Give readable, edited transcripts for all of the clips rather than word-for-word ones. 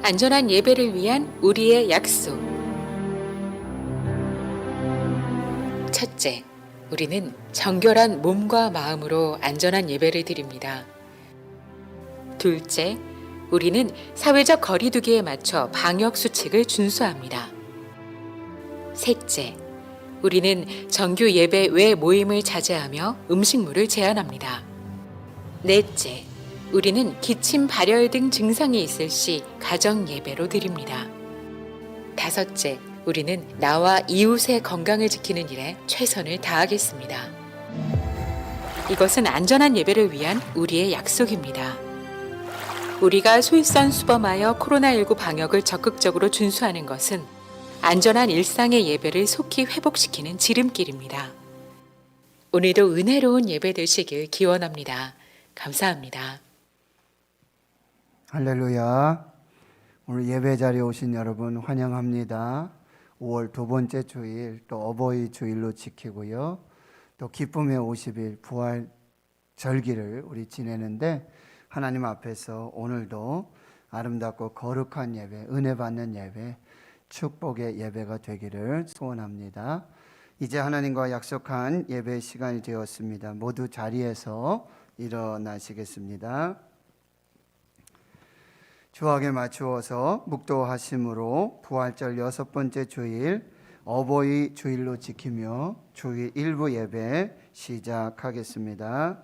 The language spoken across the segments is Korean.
안전한 예배를 위한 우리의 약속. 첫째, 우리는 정결한 몸과 마음으로 안전한 예배를 드립니다. 둘째, 우리는 사회적 거리두기에 맞춰 방역 수칙을 준수합니다. 셋째, 우리는 정규 예배 외 모임을 자제하며 음식물을 제한합니다. 넷째, 우리는 기침, 발열 등 증상이 있을 시 가정 예배로 드립니다. 다섯째, 우리는 나와 이웃의 건강을 지키는 일에 최선을 다하겠습니다. 이것은 안전한 예배를 위한 우리의 약속입니다. 우리가 솔선수범하여 코로나19 방역을 적극적으로 준수하는 것은 안전한 일상의 예배를 속히 회복시키는 지름길입니다. 오늘도 은혜로운 예배 되시길 기원합니다. 감사합니다. 할렐루야. 오늘 예배 자리에 오신 여러분 환영합니다. 5월 두 번째 주일 또 어버이 주일로 지키고요. 또 기쁨의 50일 부활 절기를 우리 지내는데 하나님 앞에서 오늘도 아름답고 거룩한 예배, 은혜 받는 예배, 축복의 예배가 되기를 소원합니다. 이제 하나님과 약속한 예배 시간이 되었습니다. 모두 자리에서 일어나시겠습니다. 주악에 맞추어서 묵도하심으로 부활절 6번째 주일 어버이 주일로 지키며 주일 일부 예배 시작하겠습니다.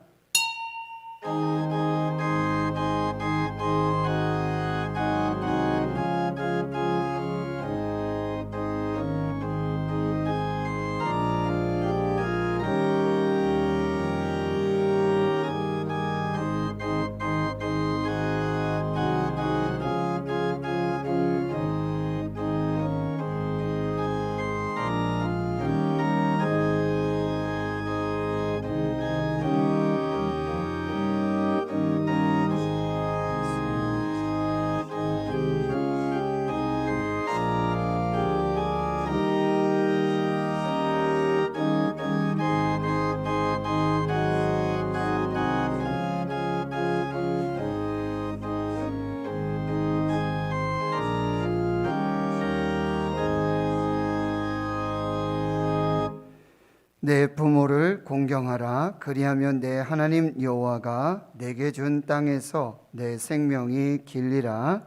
내 부모를 공경하라. 그리하면 내 하나님 여호와가 내게 준 땅에서 내 생명이 길리라.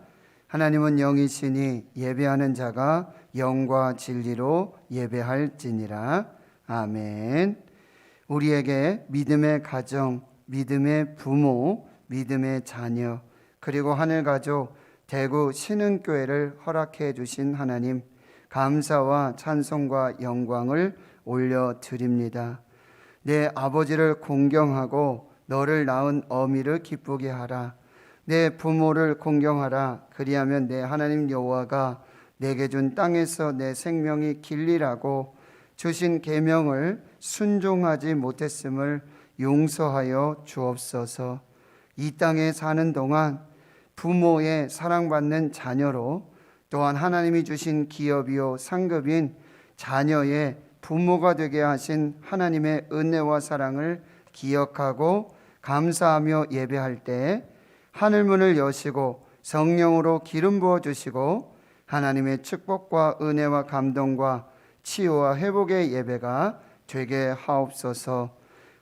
하나님은 영이시니 예배하는 자가 영과 진리로 예배할지니라. 아멘. 우리에게 믿음의 가정, 믿음의 부모, 믿음의 자녀, 그리고 하늘 가족 대구 신흥교회를 허락해 주신 하나님, 감사와 찬송과 영광을 올려드립니다. 내 아버지를 공경하고 너를 낳은 어미를 기쁘게 하라. 내 부모를 공경하라. 그리하면 내 하나님 여호와가 내게 준 땅에서 내 생명이 길리라고 주신 계명을 순종하지 못했음을 용서하여 주옵소서. 이 땅에 사는 동안 부모의 사랑받는 자녀로, 또한 하나님이 주신 기업이요 상급인 자녀의 부모가 되게 하신 하나님의 은혜와 사랑을 기억하고 감사하며 예배할 때 하늘문을 여시고 성령으로 기름 부어 주시고 하나님의 축복과 은혜와 감동과 치유와 회복의 예배가 되게 하옵소서.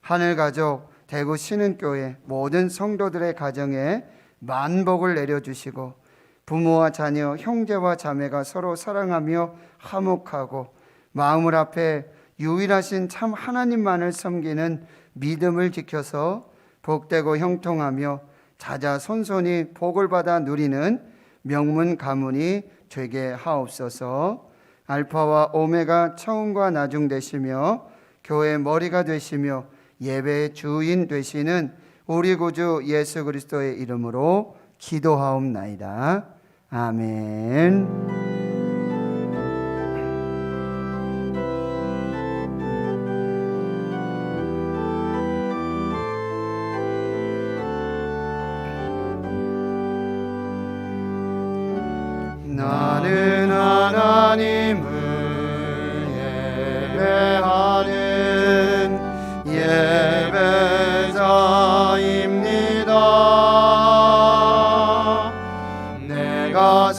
하늘가족 대구 신흥교회 모든 성도들의 가정에 만복을 내려주시고 부모와 자녀, 형제와 자매가 서로 사랑하며 화목하고 마음을 앞에 유일하신 참 하나님만을 섬기는 믿음을 지켜서 복되고 형통하며 자자손손이 복을 받아 누리는 명문 가문이 되게 하옵소서. 알파와 오메가 처음과 나중 되시며 교회의 머리가 되시며 예배의 주인 되시는 우리 구주 예수 그리스도의 이름으로 기도하옵나이다. 아멘. 나는 하나님을 예배하는 예배자입니다. 내가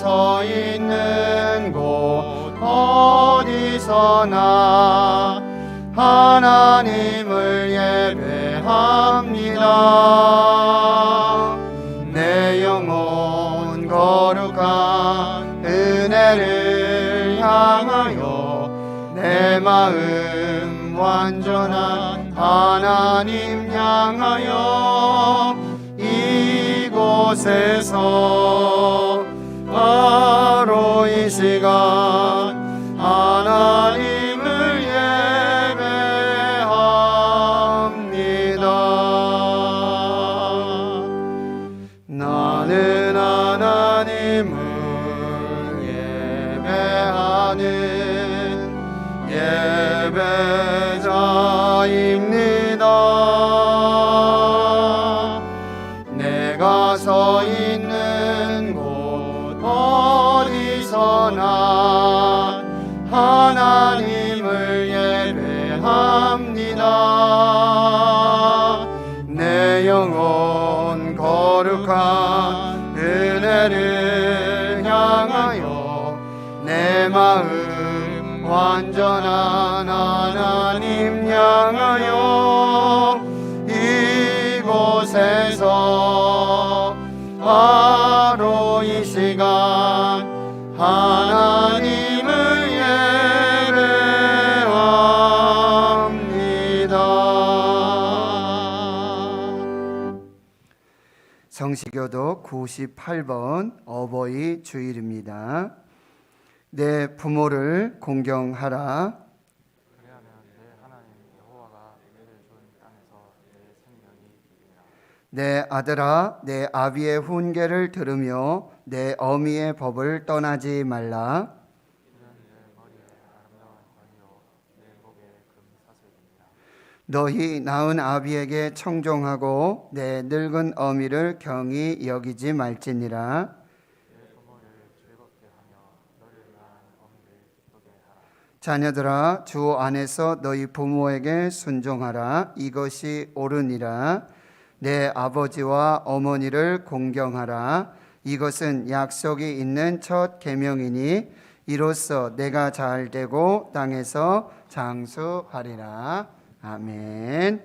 예배합니다. 내 영혼 거룩한 은혜를 향하여 내 마음 완전한 하나님 향하여 이곳에서 바로 이 시간 하나님을 예배합니다. 나는 하나님을 예배하는 예배자입니다. 내가 서 있는 곳 어디서나 하나님을 예배합니다. 내 영혼 거룩한 은혜를 향하여 내 마음 완전한 하나님 향하여 이곳에서 바로 이 시간 하나님을 예배합니다. 성시교독 98번 어버이 주일입니다. 내 부모를 공경하라. 그리하면 내 하나님 여호와가 내를 준 땅에서 내 생명이 되리라. 내 아들아, 내 아비의 훈계를 들으며 내 어미의 법을 떠나지 말라. 이는 내 머리에 아름다운 관이요 내 목에 금사슬이니라. 너희 낳은 아비에게 청종하고 내 늙은 어미를 경히 여기지 말지니라. 내 부모를 즐겁게 하며 너를 낳은 어미를 기쁘게 하라. 자녀들아, 주 안에서 너희 부모에게 순종하라. 이것이 옳으니라. 내 아버지와 어머니를 공경하라. 이것은 약속이 있는 첫 계명이니 이로써 내가 잘 되고 땅에서 장수하리라. 아멘.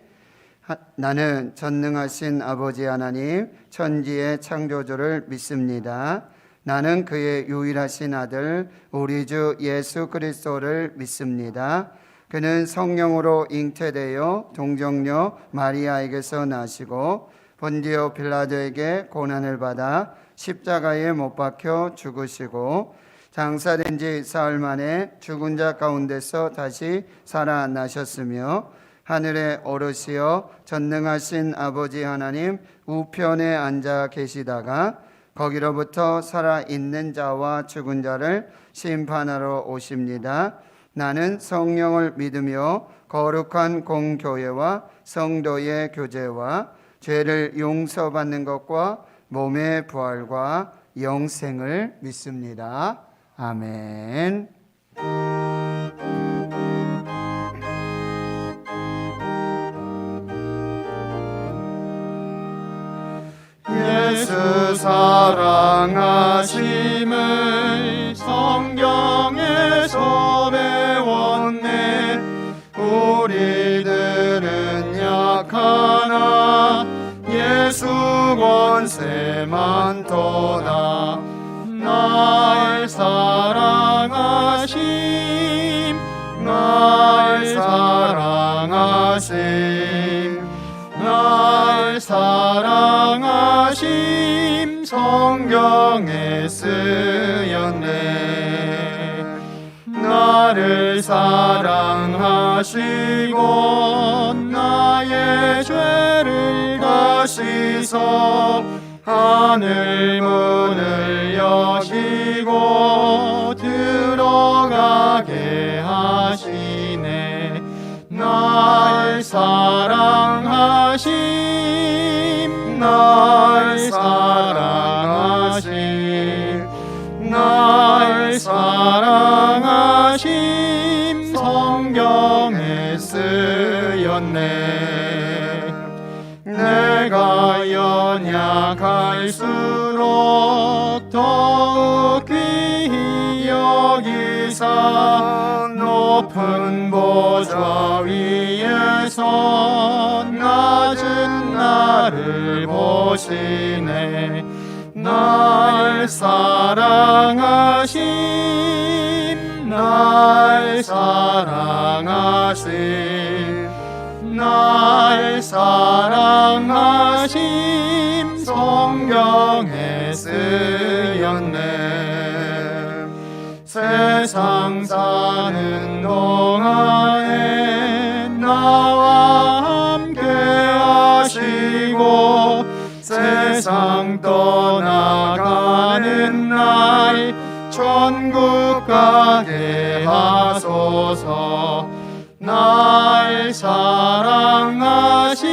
나는 전능하신 아버지 하나님 천지의 창조주를 믿습니다. 나는 그의 유일하신 아들 우리 주 예수 그리스도를 믿습니다. 그는 성령으로 잉태되어 동정녀 마리아에게서 나시고 본디오 빌라도에게 고난을 받아 십자가에 못 박혀 죽으시고 장사된 지 사흘 만에 죽은 자 가운데서 다시 살아나셨으며 하늘에 오르시어 전능하신 아버지 하나님 우편에 앉아 계시다가 거기로부터 살아있는 자와 죽은 자를 심판하러 오십니다. 나는 성령을 믿으며 거룩한 공교회와 성도의 교제와 죄를 용서받는 것과 몸의 부활과 영생을 믿습니다. 아멘. 예수 사랑하심을 성경에서 배웠네. 우리들은 약하나 예수 권세만 도다. 날 사랑하심 날 사랑하심 날 사랑하심 성경에 쓰였네. 나를 사랑하시고 나의 죄를 가시소 하늘 문을 여시고 들어가게 하시네. 날 사랑하심 날 사랑하심 날 사랑하심 성경에 쓰였네. 내가 연약할수록 더욱 귀히 여기사 높은 보좌 위에서 낮은 오시네. 날 사랑하심, 날 사랑하심, 날 사랑하심, 성경에 쓰였네. 세상 사는 동안에 나와 함께 하시고, 세상 떠나가는 날 천국 가게 하소서. 날 사랑하심,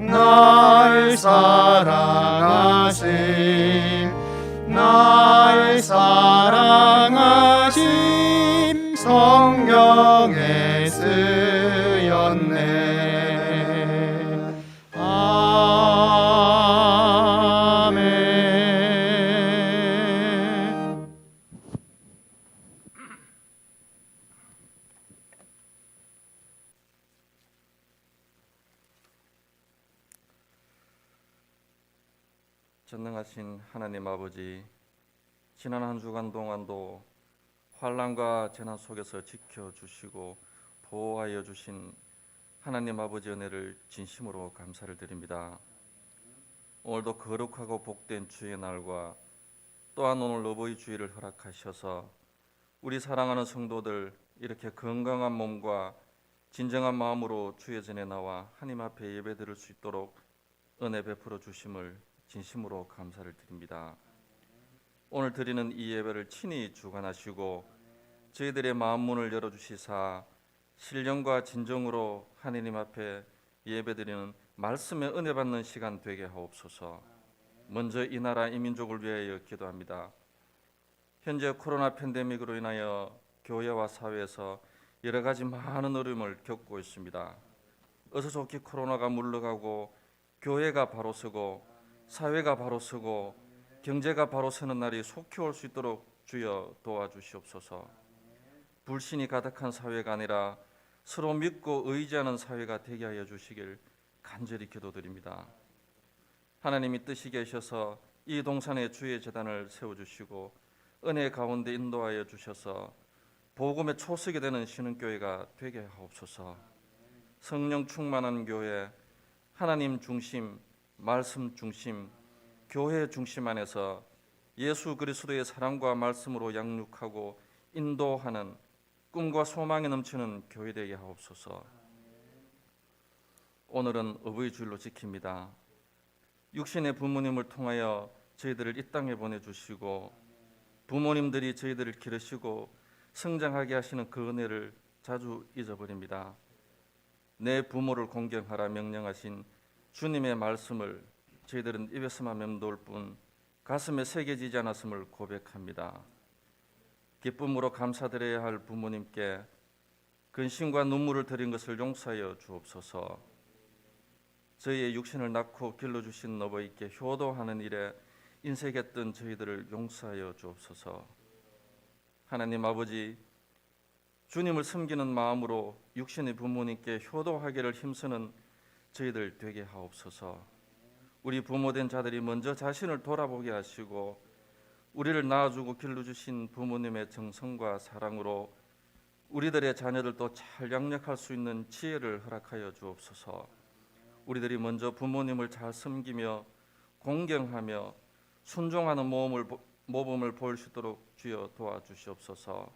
날 사랑하심, 날 사랑하심, 성경에 쓰였네. 아멘. 전능하신 하나님 아버지, 지난 한 주간 동안도 환난과 재난 속에서 지켜주시고 보호하여 주신 하나님 아버지 은혜를 진심으로 감사를 드립니다. 오늘도 거룩하고 복된 주의 날과 또한 오늘 어버이 주일을 허락하셔서 우리 사랑하는 성도들 이렇게 건강한 몸과 진정한 마음으로 주의 전에 나와 하나님 앞에 예배드릴 수 있도록 은혜 베풀어 주심을 진심으로 감사를 드립니다. 오늘 드리는 이 예배를 친히 주관하시고 저희들의 마음 문을 열어주시사 신령과 진정으로 하나님 앞에 예배드리는 말씀의 은혜 받는 시간 되게 하옵소서. 먼저 이 나라 이 민족을 위하여 기도합니다. 현재 코로나 팬데믹으로 인하여 교회와 사회에서 여러 가지 많은 어려움을 겪고 있습니다. 어서 좋게 코로나가 물러가고 교회가 바로 서고 사회가 바로 서고 경제가 바로 서는 날이 속히 올 수 있도록 주여 도와주시옵소서. 불신이 가득한 사회가 아니라 서로 믿고 의지하는 사회가 되게 하여 주시길 간절히 기도드립니다. 하나님이 뜻이 계셔서 이 동산에 주의 제단을 세워주시고 은혜 가운데 인도하여 주셔서 복음의 초석이 되는 신흥교회가 되게 하옵소서. 성령 충만한 교회, 하나님 중심, 말씀 중심, 교회 중심 안에서 예수 그리스도의 사랑과 말씀으로 양육하고 인도하는 꿈과 소망이 넘치는 교회 되게 하옵소서. 오늘은 어버이 주일로 지킵니다. 육신의 부모님을 통하여 저희들을 이 땅에 보내주시고 부모님들이 저희들을 기르시고 성장하게 하시는 그 은혜를 자주 잊어버립니다. 내 부모를 공경하라 명령하신 주님의 말씀을 저희들은 입에서만 맴돌 뿐 가슴에 새겨지지 않았음을 고백합니다. 기쁨으로 감사드려야 할 부모님께 근심과 눈물을 드린 것을 용서하여 주옵소서. 저희의 육신을 낳고 길러주신 어버이께 효도하는 일에 인색했던 저희들을 용서하여 주옵소서. 하나님 아버지, 주님을 섬기는 마음으로 육신의 부모님께 효도하기를 힘쓰는 저희들 되게 하옵소서. 우리 부모된 자들이 먼저 자신을 돌아보게 하시고 우리를 낳아주고 길러주신 부모님의 정성과 사랑으로 우리들의 자녀들도 잘 양육할 수 있는 지혜를 허락하여 주옵소서. 우리들이 먼저 부모님을 잘 섬기며 공경하며 순종하는 모범을 보일 수 있도록 주여 도와주시옵소서.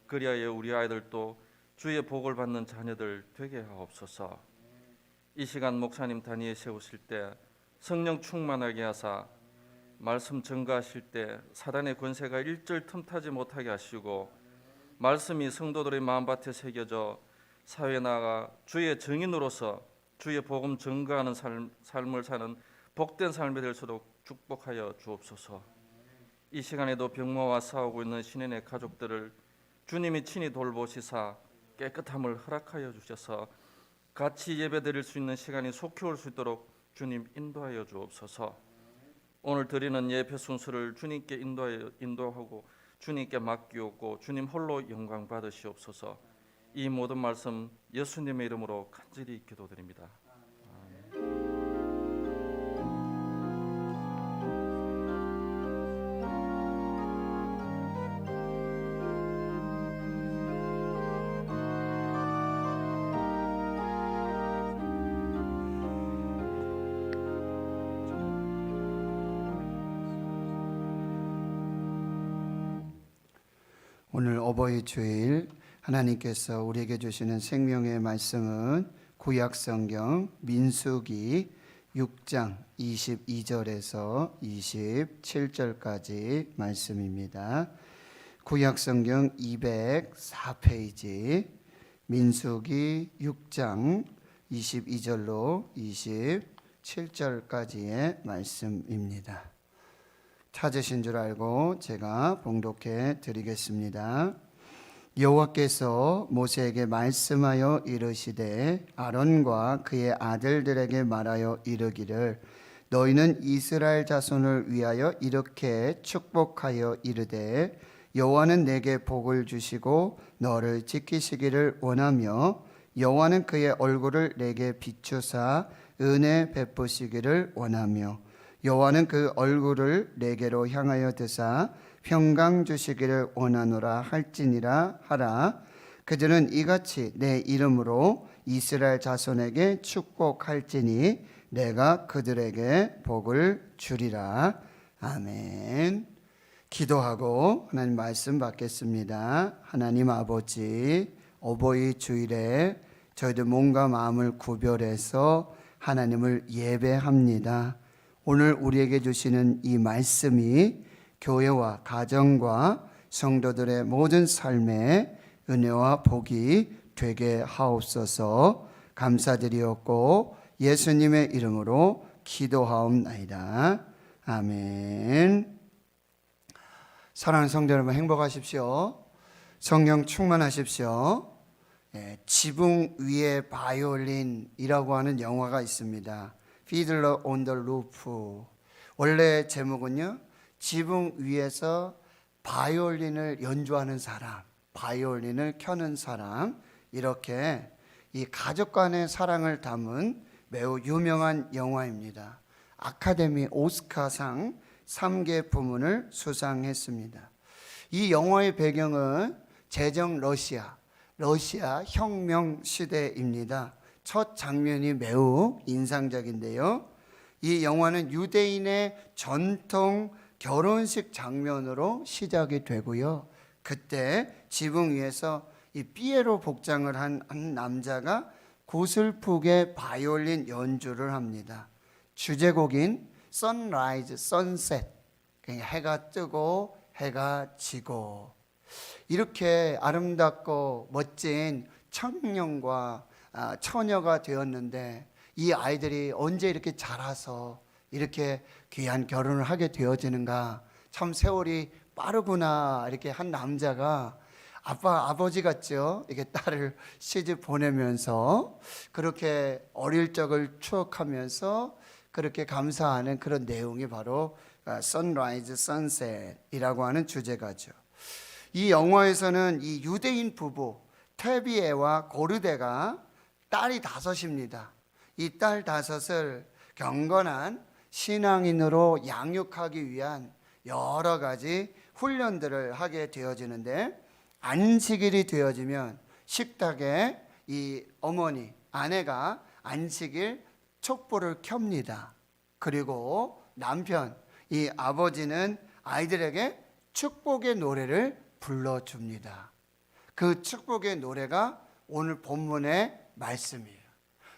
그리하여 우리 아이들도 주의 복을 받는 자녀들 되게 하옵소서. 이 시간 목사님 단위에 세우실 때 성령 충만하게 하사 말씀 전가하실 때 사단의 권세가 일절 틈타지 못하게 하시고 말씀이 성도들의 마음밭에 새겨져 사회에 나아가 주의 증인으로서 주의 복음 전가하는 삶을 사는 복된 삶이 될 수 있도록 축복하여 주옵소서. 이 시간에도 병마와 싸우고 있는 신인의 가족들을 주님이 친히 돌보시사 깨끗함을 허락하여 주셔서 같이 예배드릴 수 있는 시간이 속히 올 수 있도록 주님 인도하여 주옵소서. 오늘 드리는 예배 순서를 주님께 인도하고 주님께 맡기옵고 주님 홀로 영광 받으시옵소서. 이 모든 말씀 예수님의 이름으로 간절히 기도드립니다. 아멘. 오늘 어버이 주일 하나님께서 우리에게 주시는 생명의 말씀은 구약 성경 민수기 6장 22절에서 27절까지 말씀입니다. 구약 성경 204페이지 민수기 6장 22절로 27절까지의 말씀입니다. 찾으신 줄 알고 제가 봉독해 드리겠습니다. 여호와께서 모세에게 말씀하여 이르시되 아론과 그의 아들들에게 말하여 이르기를 너희는 이스라엘 자손을 위하여 이렇게 축복하여 이르되 여호와는 내게 복을 주시고 너를 지키시기를 원하며 여호와는 그의 얼굴을 내게 비추사 은혜 베푸시기를 원하며 여호와는 그 얼굴을 내게로 향하여 드사 평강 주시기를 원하노라 할지니라 하라. 그들은 이같이 내 이름으로 이스라엘 자손에게 축복할지니 내가 그들에게 복을 주리라. 아멘. 기도하고 하나님 말씀 받겠습니다. 하나님 아버지, 어버이 주일에 저희들 몸과 마음을 구별해서 하나님을 예배합니다. 오늘 우리에게 주시는 이 말씀이 교회와 가정과 성도들의 모든 삶에 은혜와 복이 되게 하옵소서. 감사드리옵고 예수님의 이름으로 기도하옵나이다. 아멘. 사랑하는 성도 여러분, 행복하십시오. 성령 충만하십시오. 지붕 위에 바이올린이라고 하는 영화가 있습니다. Fiddler on the Roof. 원래 제목은요, 지붕 위에서 바이올린을 연주하는 사람, 바이올린을 켜는 사람, 이렇게 이 가족 간의 사랑을 담은 매우 유명한 영화입니다. 아카데미 오스카상 3개 부문을 수상했습니다. 이 영화의 배경은 제정 러시아 혁명 시대입니다. 첫 장면이 매우 인상적인데요. 이 영화는 유대인의 전통 결혼식 장면으로 시작이 되고요. 그때 지붕 위에서 이 삐에로 복장을 한 남자가 고슬프게 바이올린 연주를 합니다. 주제곡인 Sunrise, Sunset, 해가 뜨고 해가 지고, 이렇게 아름답고 멋진 청년과 처녀가 되었는데 이 아이들이 언제 이렇게 자라서 이렇게 귀한 결혼을 하게 되어지는가, 참 세월이 빠르구나. 이렇게 한 남자가 아버지 같죠. 이렇게 딸을 시집 보내면서 그렇게 어릴 적을 추억하면서 그렇게 감사하는 그런 내용이 바로 Sunrise, Sunset이라고 하는 주제가죠. 이 영화에서는 이 유대인 부부 테비에와 고르데가 딸이 5입니다. 이 딸 5을 경건한 신앙인으로 양육하기 위한 여러 가지 훈련들을 하게 되어지는데, 안식일이 되어지면 식탁에 이 어머니, 아내가 안식일 촛불을 켭니다. 그리고 남편, 이 아버지는 아이들에게 축복의 노래를 불러줍니다. 그 축복의 노래가 오늘 본문의 말씀이에요.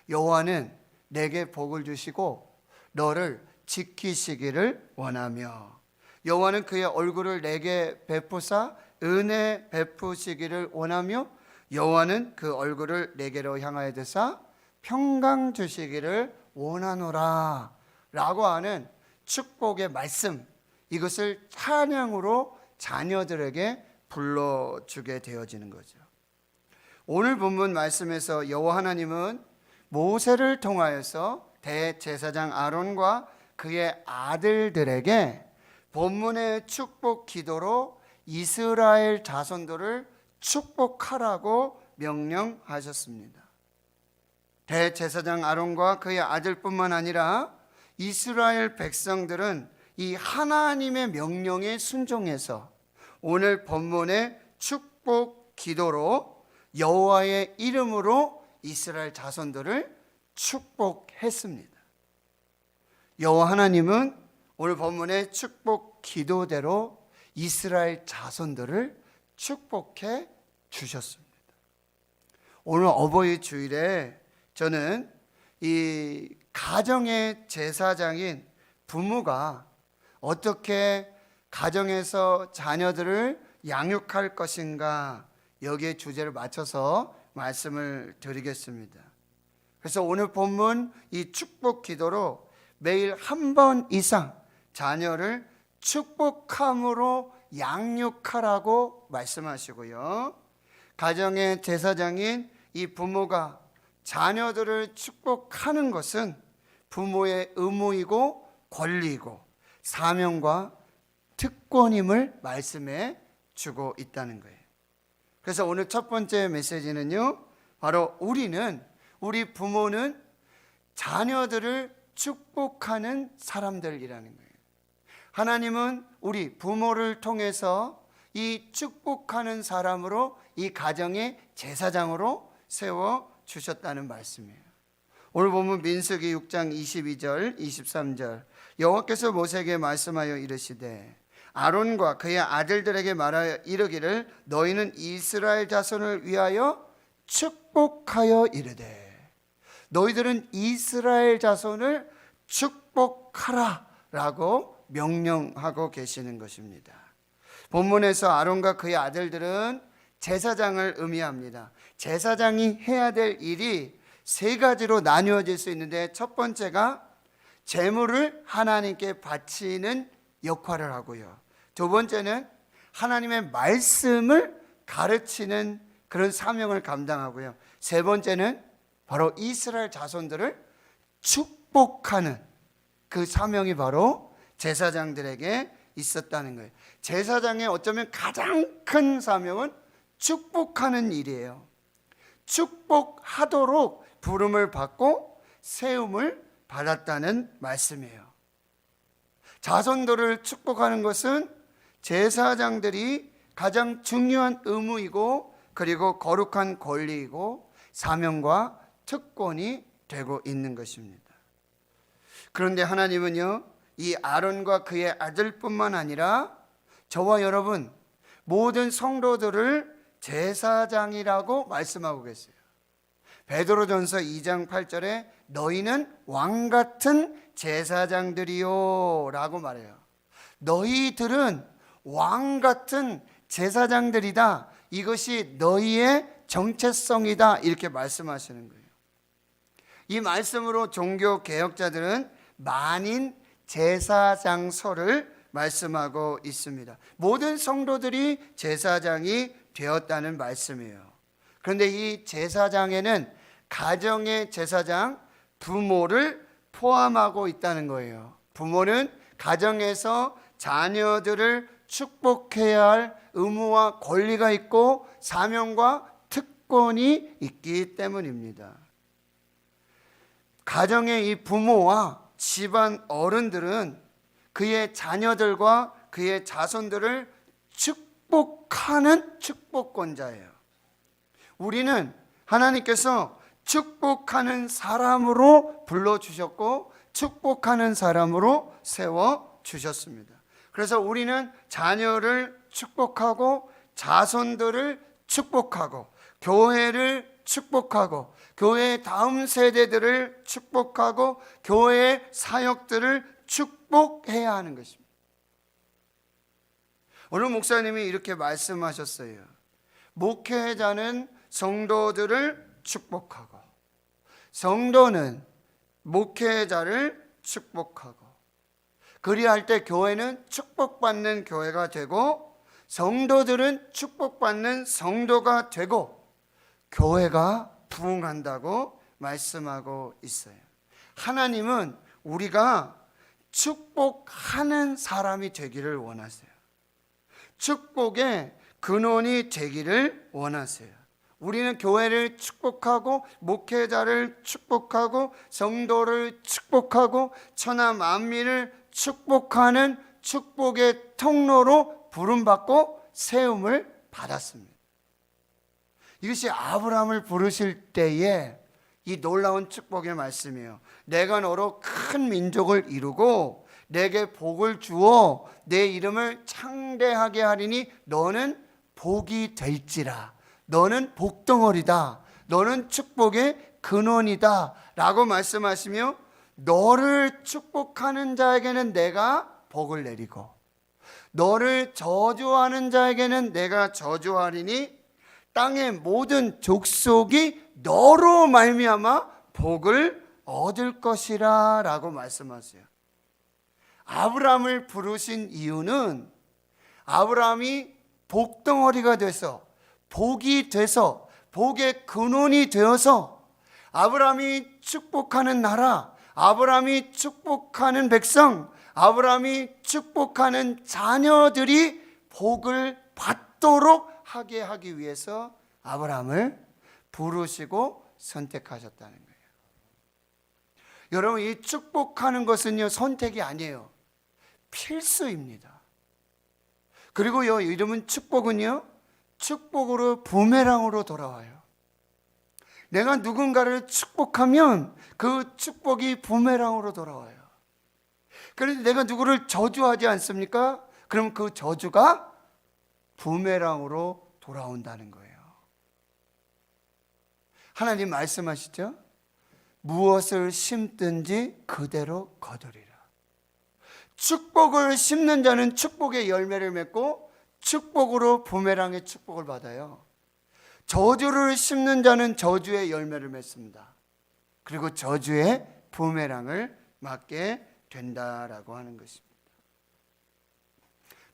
여호와는 내게 복을 주시고 너를 지키시기를 원하며 여호와는 그의 얼굴을 내게 베푸사 은혜 베푸시기를 원하며 여호와는 그 얼굴을 내게로 향하여 드사 평강 주시기를 원하노라 라고 하는 축복의 말씀, 이것을 찬양으로 자녀들에게 불러주게 되어지는 거죠. 오늘 본문 말씀에서 여호와 하나님은 모세를 통하여서 대제사장 아론과 그의 아들들에게 본문의 축복 기도로 이스라엘 자손들을 축복하라고 명령하셨습니다. 대제사장 아론과 그의 아들뿐만 아니라 이스라엘 백성들은 이 하나님의 명령에 순종해서 오늘 본문의 축복 기도로 여호와의 이름으로 이스라엘 자손들을 축복했습니다. 여호와 하나님은 오늘 본문의 축복 기도대로 이스라엘 자손들을 축복해 주셨습니다. 오늘 어버이 주일에 저는 이 가정의 제사장인 부모가 어떻게 가정에서 자녀들을 양육할 것인가, 여기에 주제를 맞춰서 말씀을 드리겠습니다. 그래서 오늘 본문 이 축복 기도로 매일 한 번 이상 자녀를 축복함으로 양육하라고 말씀하시고요. 가정의 제사장인 이 부모가 자녀들을 축복하는 것은 부모의 의무이고 권리이고 사명과 특권임을 말씀해 주고 있다는 거예요. 그래서 오늘 첫 번째 메시지는요, 바로 우리 부모는 자녀들을 축복하는 사람들이라는 거예요. 하나님은 우리 부모를 통해서 이 축복하는 사람으로 이 가정의 제사장으로 세워 주셨다는 말씀이에요. 오늘 보면 민수기 6장 22절 23절 여호와께서 모세에게 말씀하여 이르시되 아론과 그의 아들들에게 말하여 이르기를 너희는 이스라엘 자손을 위하여 축복하여 이르되 너희들은 이스라엘 자손을 축복하라 라고 명령하고 계시는 것입니다. 본문에서 아론과 그의 아들들은 제사장을 의미합니다. 제사장이 해야 될 일이 세 가지로 나누어질 수 있는데 첫 번째가 제물을 하나님께 바치는 역할을 하고요. 두 번째는 하나님의 말씀을 가르치는 그런 사명을 감당하고요. 세 번째는 바로 이스라엘 자손들을 축복하는 그 사명이 바로 제사장들에게 있었다는 거예요. 제사장의 어쩌면 가장 큰 사명은 축복하는 일이에요. 축복하도록 부름을 받고 세움을 받았다는 말씀이에요. 자손들을 축복하는 것은 제사장들이 가장 중요한 의무이고 그리고 거룩한 권리이고 사명과 특권이 되고 있는 것입니다. 그런데 하나님은요, 이 아론과 그의 아들뿐만 아니라 저와 여러분 모든 성도들을 제사장이라고 말씀하고 계세요. 베드로전서 2장 8절에 너희는 왕같은 제사장들이요 라고 말해요. 너희들은 왕같은 제사장들이다. 이것이 너희의 정체성이다. 이렇게 말씀하시는 거예요. 이 말씀으로 종교 개혁자들은 만인 제사장서를 말씀하고 있습니다. 모든 성도들이 제사장이 되었다는 말씀이에요. 그런데 이 제사장에는 가정의 제사장, 부모를 포함하고 있다는 거예요. 부모는 가정에서 자녀들을 축복해야 할 의무와 권리가 있고 사명과 특권이 있기 때문입니다. 가정의 이 부모와 집안 어른들은 그의 자녀들과 그의 자손들을 축복하는 축복권자예요. 우리는 하나님께서 축복하는 사람으로 불러주셨고 축복하는 사람으로 세워주셨습니다. 그래서 우리는 자녀를 축복하고 자손들을 축복하고 교회를 축복하고 교회의 다음 세대들을 축복하고 교회의 사역들을 축복해야 하는 것입니다. 오늘 목사님이 이렇게 말씀하셨어요. 목회자는 성도들을 축복하고 성도는 목회자를 축복하고 그리할 때 교회는 축복받는 교회가 되고 성도들은 축복받는 성도가 되고 교회가 부흥한다고 말씀하고 있어요. 하나님은 우리가 축복하는 사람이 되기를 원하세요. 축복의 근원이 되기를 원하세요. 우리는 교회를 축복하고 목회자를 축복하고 성도를 축복하고 천하 만민을 축복하는 축복의 통로로 부름받고 세움을 받았습니다. 이것이 아브라함을 부르실 때에 이 놀라운 축복의 말씀이에요. 내가 너로 큰 민족을 이루고 내게 복을 주어 내 이름을 창대하게 하리니 너는 복이 될지라. 너는 복덩어리다. 너는 축복의 근원이다 라고 말씀하시며, 너를 축복하는 자에게는 내가 복을 내리고 너를 저주하는 자에게는 내가 저주하리니 땅의 모든 족속이 너로 말미암아 복을 얻을 것이라 라고 말씀하세요. 아브라함을 부르신 이유는 아브라함이 복덩어리가 돼서, 복이 돼서, 복의 근원이 되어서, 아브라함이 축복하는 나라, 아브라함이 축복하는 백성, 아브라함이 축복하는 자녀들이 복을 받도록 하게 하기 위해서 아브라함을 부르시고 선택하셨다는 거예요. 여러분, 이 축복하는 것은요, 선택이 아니에요. 필수입니다. 그리고요, 이름은 축복은요, 축복으로 부메랑으로 돌아와요. 내가 누군가를 축복하면 그 축복이 부메랑으로 돌아와요. 그런데 내가 누구를 저주하지 않습니까? 그럼 그 저주가 부메랑으로 돌아온다는 거예요. 하나님 말씀하시죠? 무엇을 심든지 그대로 거두리라. 축복을 심는 자는 축복의 열매를 맺고 축복으로 부메랑의 축복을 받아요. 저주를 심는 자는 저주의 열매를 맺습니다. 그리고 저주의 부메랑을 맞게 된다라고 하는 것입니다.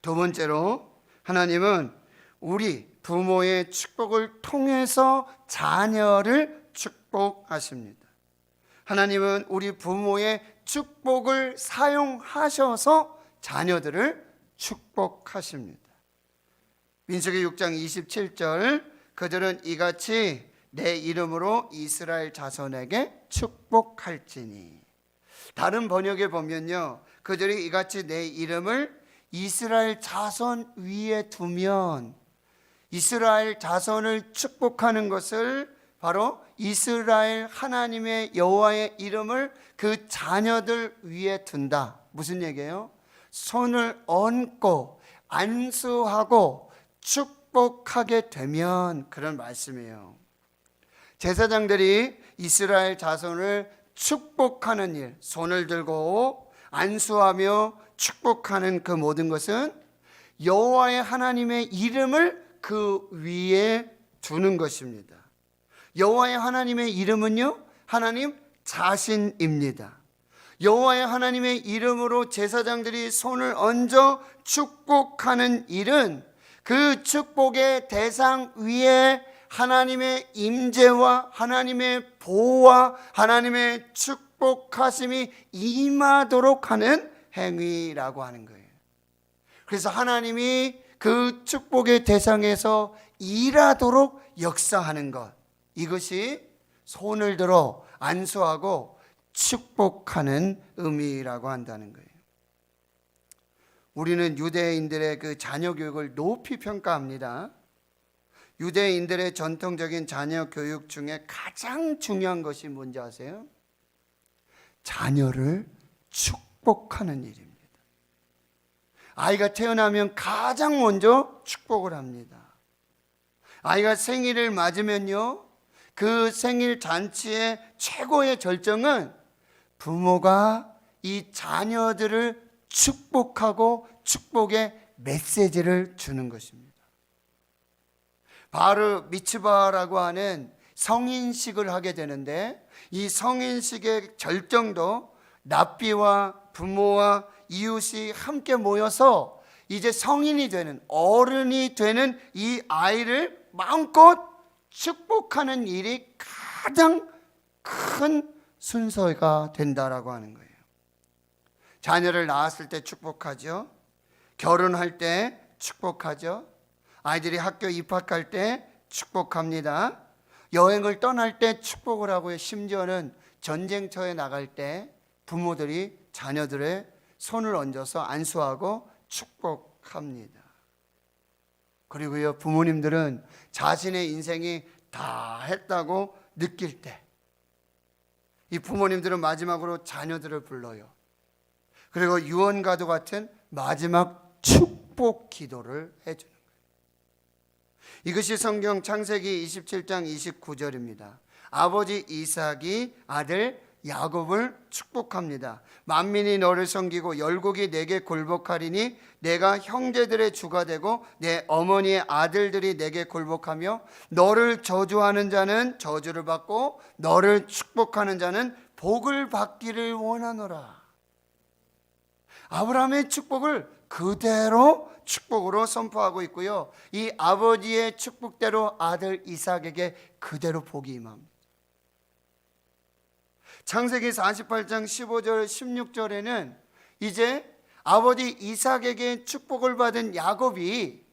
두 번째로, 하나님은 우리 부모의 축복을 통해서 자녀를 축복하십니다. 하나님은 우리 부모의 축복을 사용하셔서 자녀들을 축복하십니다. 민수기 6장 27절, 그들은 이같이 내 이름으로 이스라엘 자손에게 축복할지니. 다른 번역에 보면요, 그들이 이같이 내 이름을 이스라엘 자손 위에 두면, 이스라엘 자손을 축복하는 것을 바로 이스라엘 하나님의 여호와의 이름을 그 자녀들 위에 둔다. 무슨 얘기예요? 손을 얹고 안수하고 축복하게 되면, 그런 말씀이에요. 제사장들이 이스라엘 자손을 축복하는 일, 손을 들고 안수하며 축복하는 그 모든 것은 여호와의 하나님의 이름을 그 위에 두는 것입니다. 여호와의 하나님의 이름은요, 하나님 자신입니다. 여호와의 하나님의 이름으로 제사장들이 손을 얹어 축복하는 일은 그 축복의 대상 위에 하나님의 임재와 하나님의 보호와 하나님의 축복하심이 임하도록 하는 행위라고 하는 거예요. 그래서 하나님이 그 축복의 대상에서 일하도록 역사하는 것, 이것이 손을 들어 안수하고 축복하는 의미라고 한다는 거예요. 우리는 유대인들의 그 자녀 교육을 높이 평가합니다. 유대인들의 전통적인 자녀 교육 중에 가장 중요한 것이 뭔지 아세요? 자녀를 축복하는 일입니다. 아이가 태어나면 가장 먼저 축복을 합니다. 아이가 생일을 맞으면요, 그 생일 잔치의 최고의 절정은 부모가 이 자녀들을 축복하고 축복의 메시지를 주는 것입니다. 바르 미츠바라고 하는 성인식을 하게 되는데, 이 성인식의 절정도 납비와 부모와 이웃이 함께 모여서 이제 성인이 되는, 어른이 되는 이 아이를 마음껏 축복하는 일이 가장 큰 순서가 된다라고 하는 거예요. 자녀를 낳았을 때 축복하죠. 결혼할 때 축복하죠. 아이들이 학교 입학할 때 축복합니다. 여행을 떠날 때 축복을 하고요. 심지어는 전쟁터에 나갈 때 부모들이 자녀들의 손을 얹어서 안수하고 축복합니다. 그리고요, 부모님들은 자신의 인생이 다 했다고 느낄 때, 이 부모님들은 마지막으로 자녀들을 불러요. 그리고 유언과도 같은 마지막 축복 기도를 해주는 거예요. 이것이 성경 창세기 27장 29절입니다. 아버지 이삭이 아들 야곱을 축복합니다. 만민이 너를 섬기고 열국이 내게 굴복하리니 내가 형제들의 주가 되고 내 어머니의 아들들이 내게 굴복하며 너를 저주하는 자는 저주를 받고 너를 축복하는 자는 복을 받기를 원하노라. 아브라함의 축복을 그대로 축복으로 선포하고 있고요. 이 아버지의 축복대로 아들 이삭에게 그대로 복이 임합니다. 창세기 48장 15절 16절에는 이제 아버지 이삭에게 축복을 받은 야곱이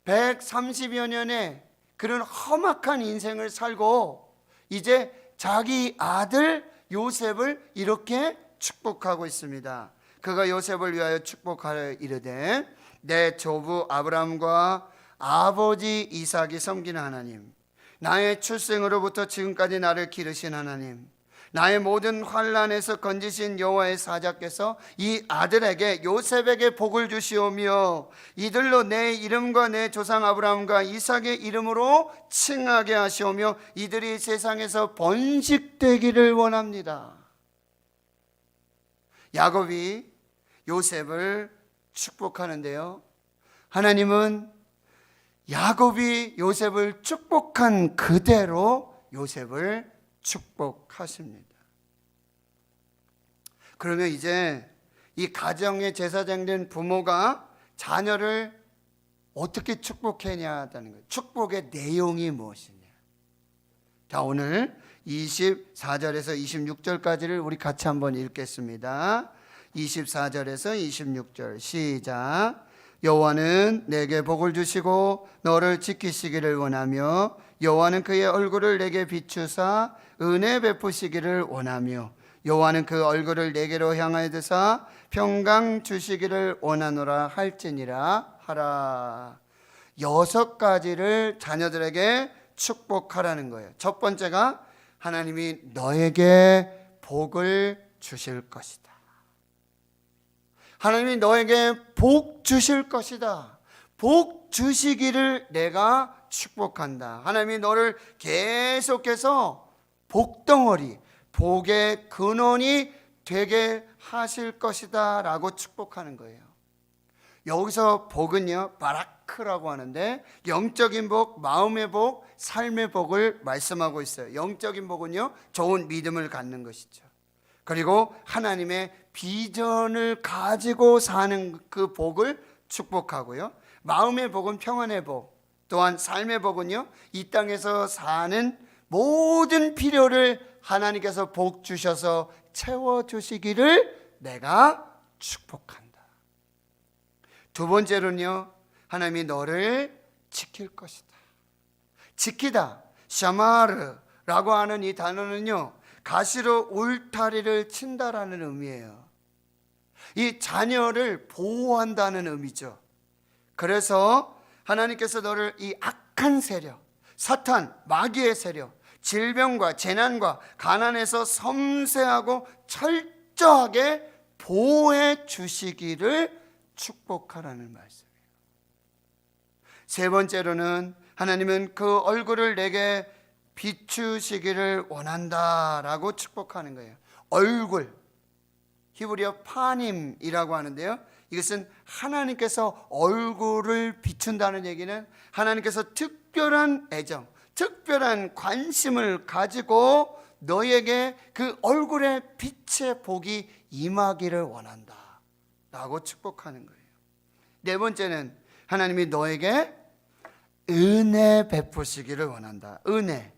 130여 년의 그런 험악한 인생을 살고 이제 자기 아들 요셉을 이렇게 축복하고 있습니다. 그가 요셉을 위하여 축복하여 이르되 내 조부 아브라함과 아버지 이삭이 섬기는 하나님, 나의 출생으로부터 지금까지 나를 기르신 하나님, 나의 모든 환난에서 건지신 여호와의 사자께서 이 아들에게 요셉에게 복을 주시오며 이들로 내 이름과 내 조상 아브라함과 이삭의 이름으로 칭하게 하시오며 이들이 세상에서 번식되기를 원합니다. 야곱이 요셉을 축복하는데요, 하나님은 야곱이 요셉을 축복한 그대로 요셉을 축복하십니다. 그러면 이제 이 가정의 제사장된 부모가 자녀를 어떻게 축복했냐는 거예요. 축복의 내용이 무엇이냐. 자, 오늘 24절에서 26절까지를 우리 같이 한번 읽겠습니다. 24절에서 26절 시작. 여호와는 내게 복을 주시고 너를 지키시기를 원하며 여호와는 그의 얼굴을 내게 비추사 은혜 베푸시기를 원하며 여호와는 그 얼굴을 내게로 향하여 드사 평강 주시기를 원하노라 할지니라 하라. 6가지를 자녀들에게 축복하라는 거예요. 첫 번째가 하나님이 너에게 복을 주실 것이다. 하나님이 너에게 복 주실 것이다. 복 주시기를 내가 축복한다. 하나님이 너를 계속해서 복덩어리, 복의 근원이 되게 하실 것이다 라고 축복하는 거예요. 여기서 복은요, 바라크라고 하는데 영적인 복, 마음의 복, 삶의 복을 말씀하고 있어요. 영적인 복은요, 좋은 믿음을 갖는 것이죠. 그리고 하나님의 비전을 가지고 사는 그 복을 축복하고요. 마음의 복은 평안의 복, 또한 삶의 복은요, 이 땅에서 사는 모든 필요를 하나님께서 복 주셔서 채워주시기를 내가 축복한다. 두 번째로는요, 하나님이 너를 지킬 것이다. 지키다, 샤마르라고 하는 이 단어는요, 가시로 울타리를 친다라는 의미예요. 이 자녀를 보호한다는 의미죠. 그래서 하나님께서 너를 이 악한 세력, 사탄, 마귀의 세력, 질병과 재난과 가난에서 섬세하고 철저하게 보호해 주시기를 축복하라는 말씀이에요. 세 번째로는 하나님은 그 얼굴을 내게 비추시기를 원한다라고 축복하는 거예요. 얼굴, 히브리어 파님이라고 하는데요, 이것은 하나님께서 얼굴을 비춘다는 얘기는 하나님께서 특별한 애정, 특별한 관심을 가지고 너에게 그 얼굴의 빛의 복이 임하기를 원한다 라고 축복하는 거예요. 네 번째는 하나님이 너에게 은혜 베푸시기를 원한다. 은혜,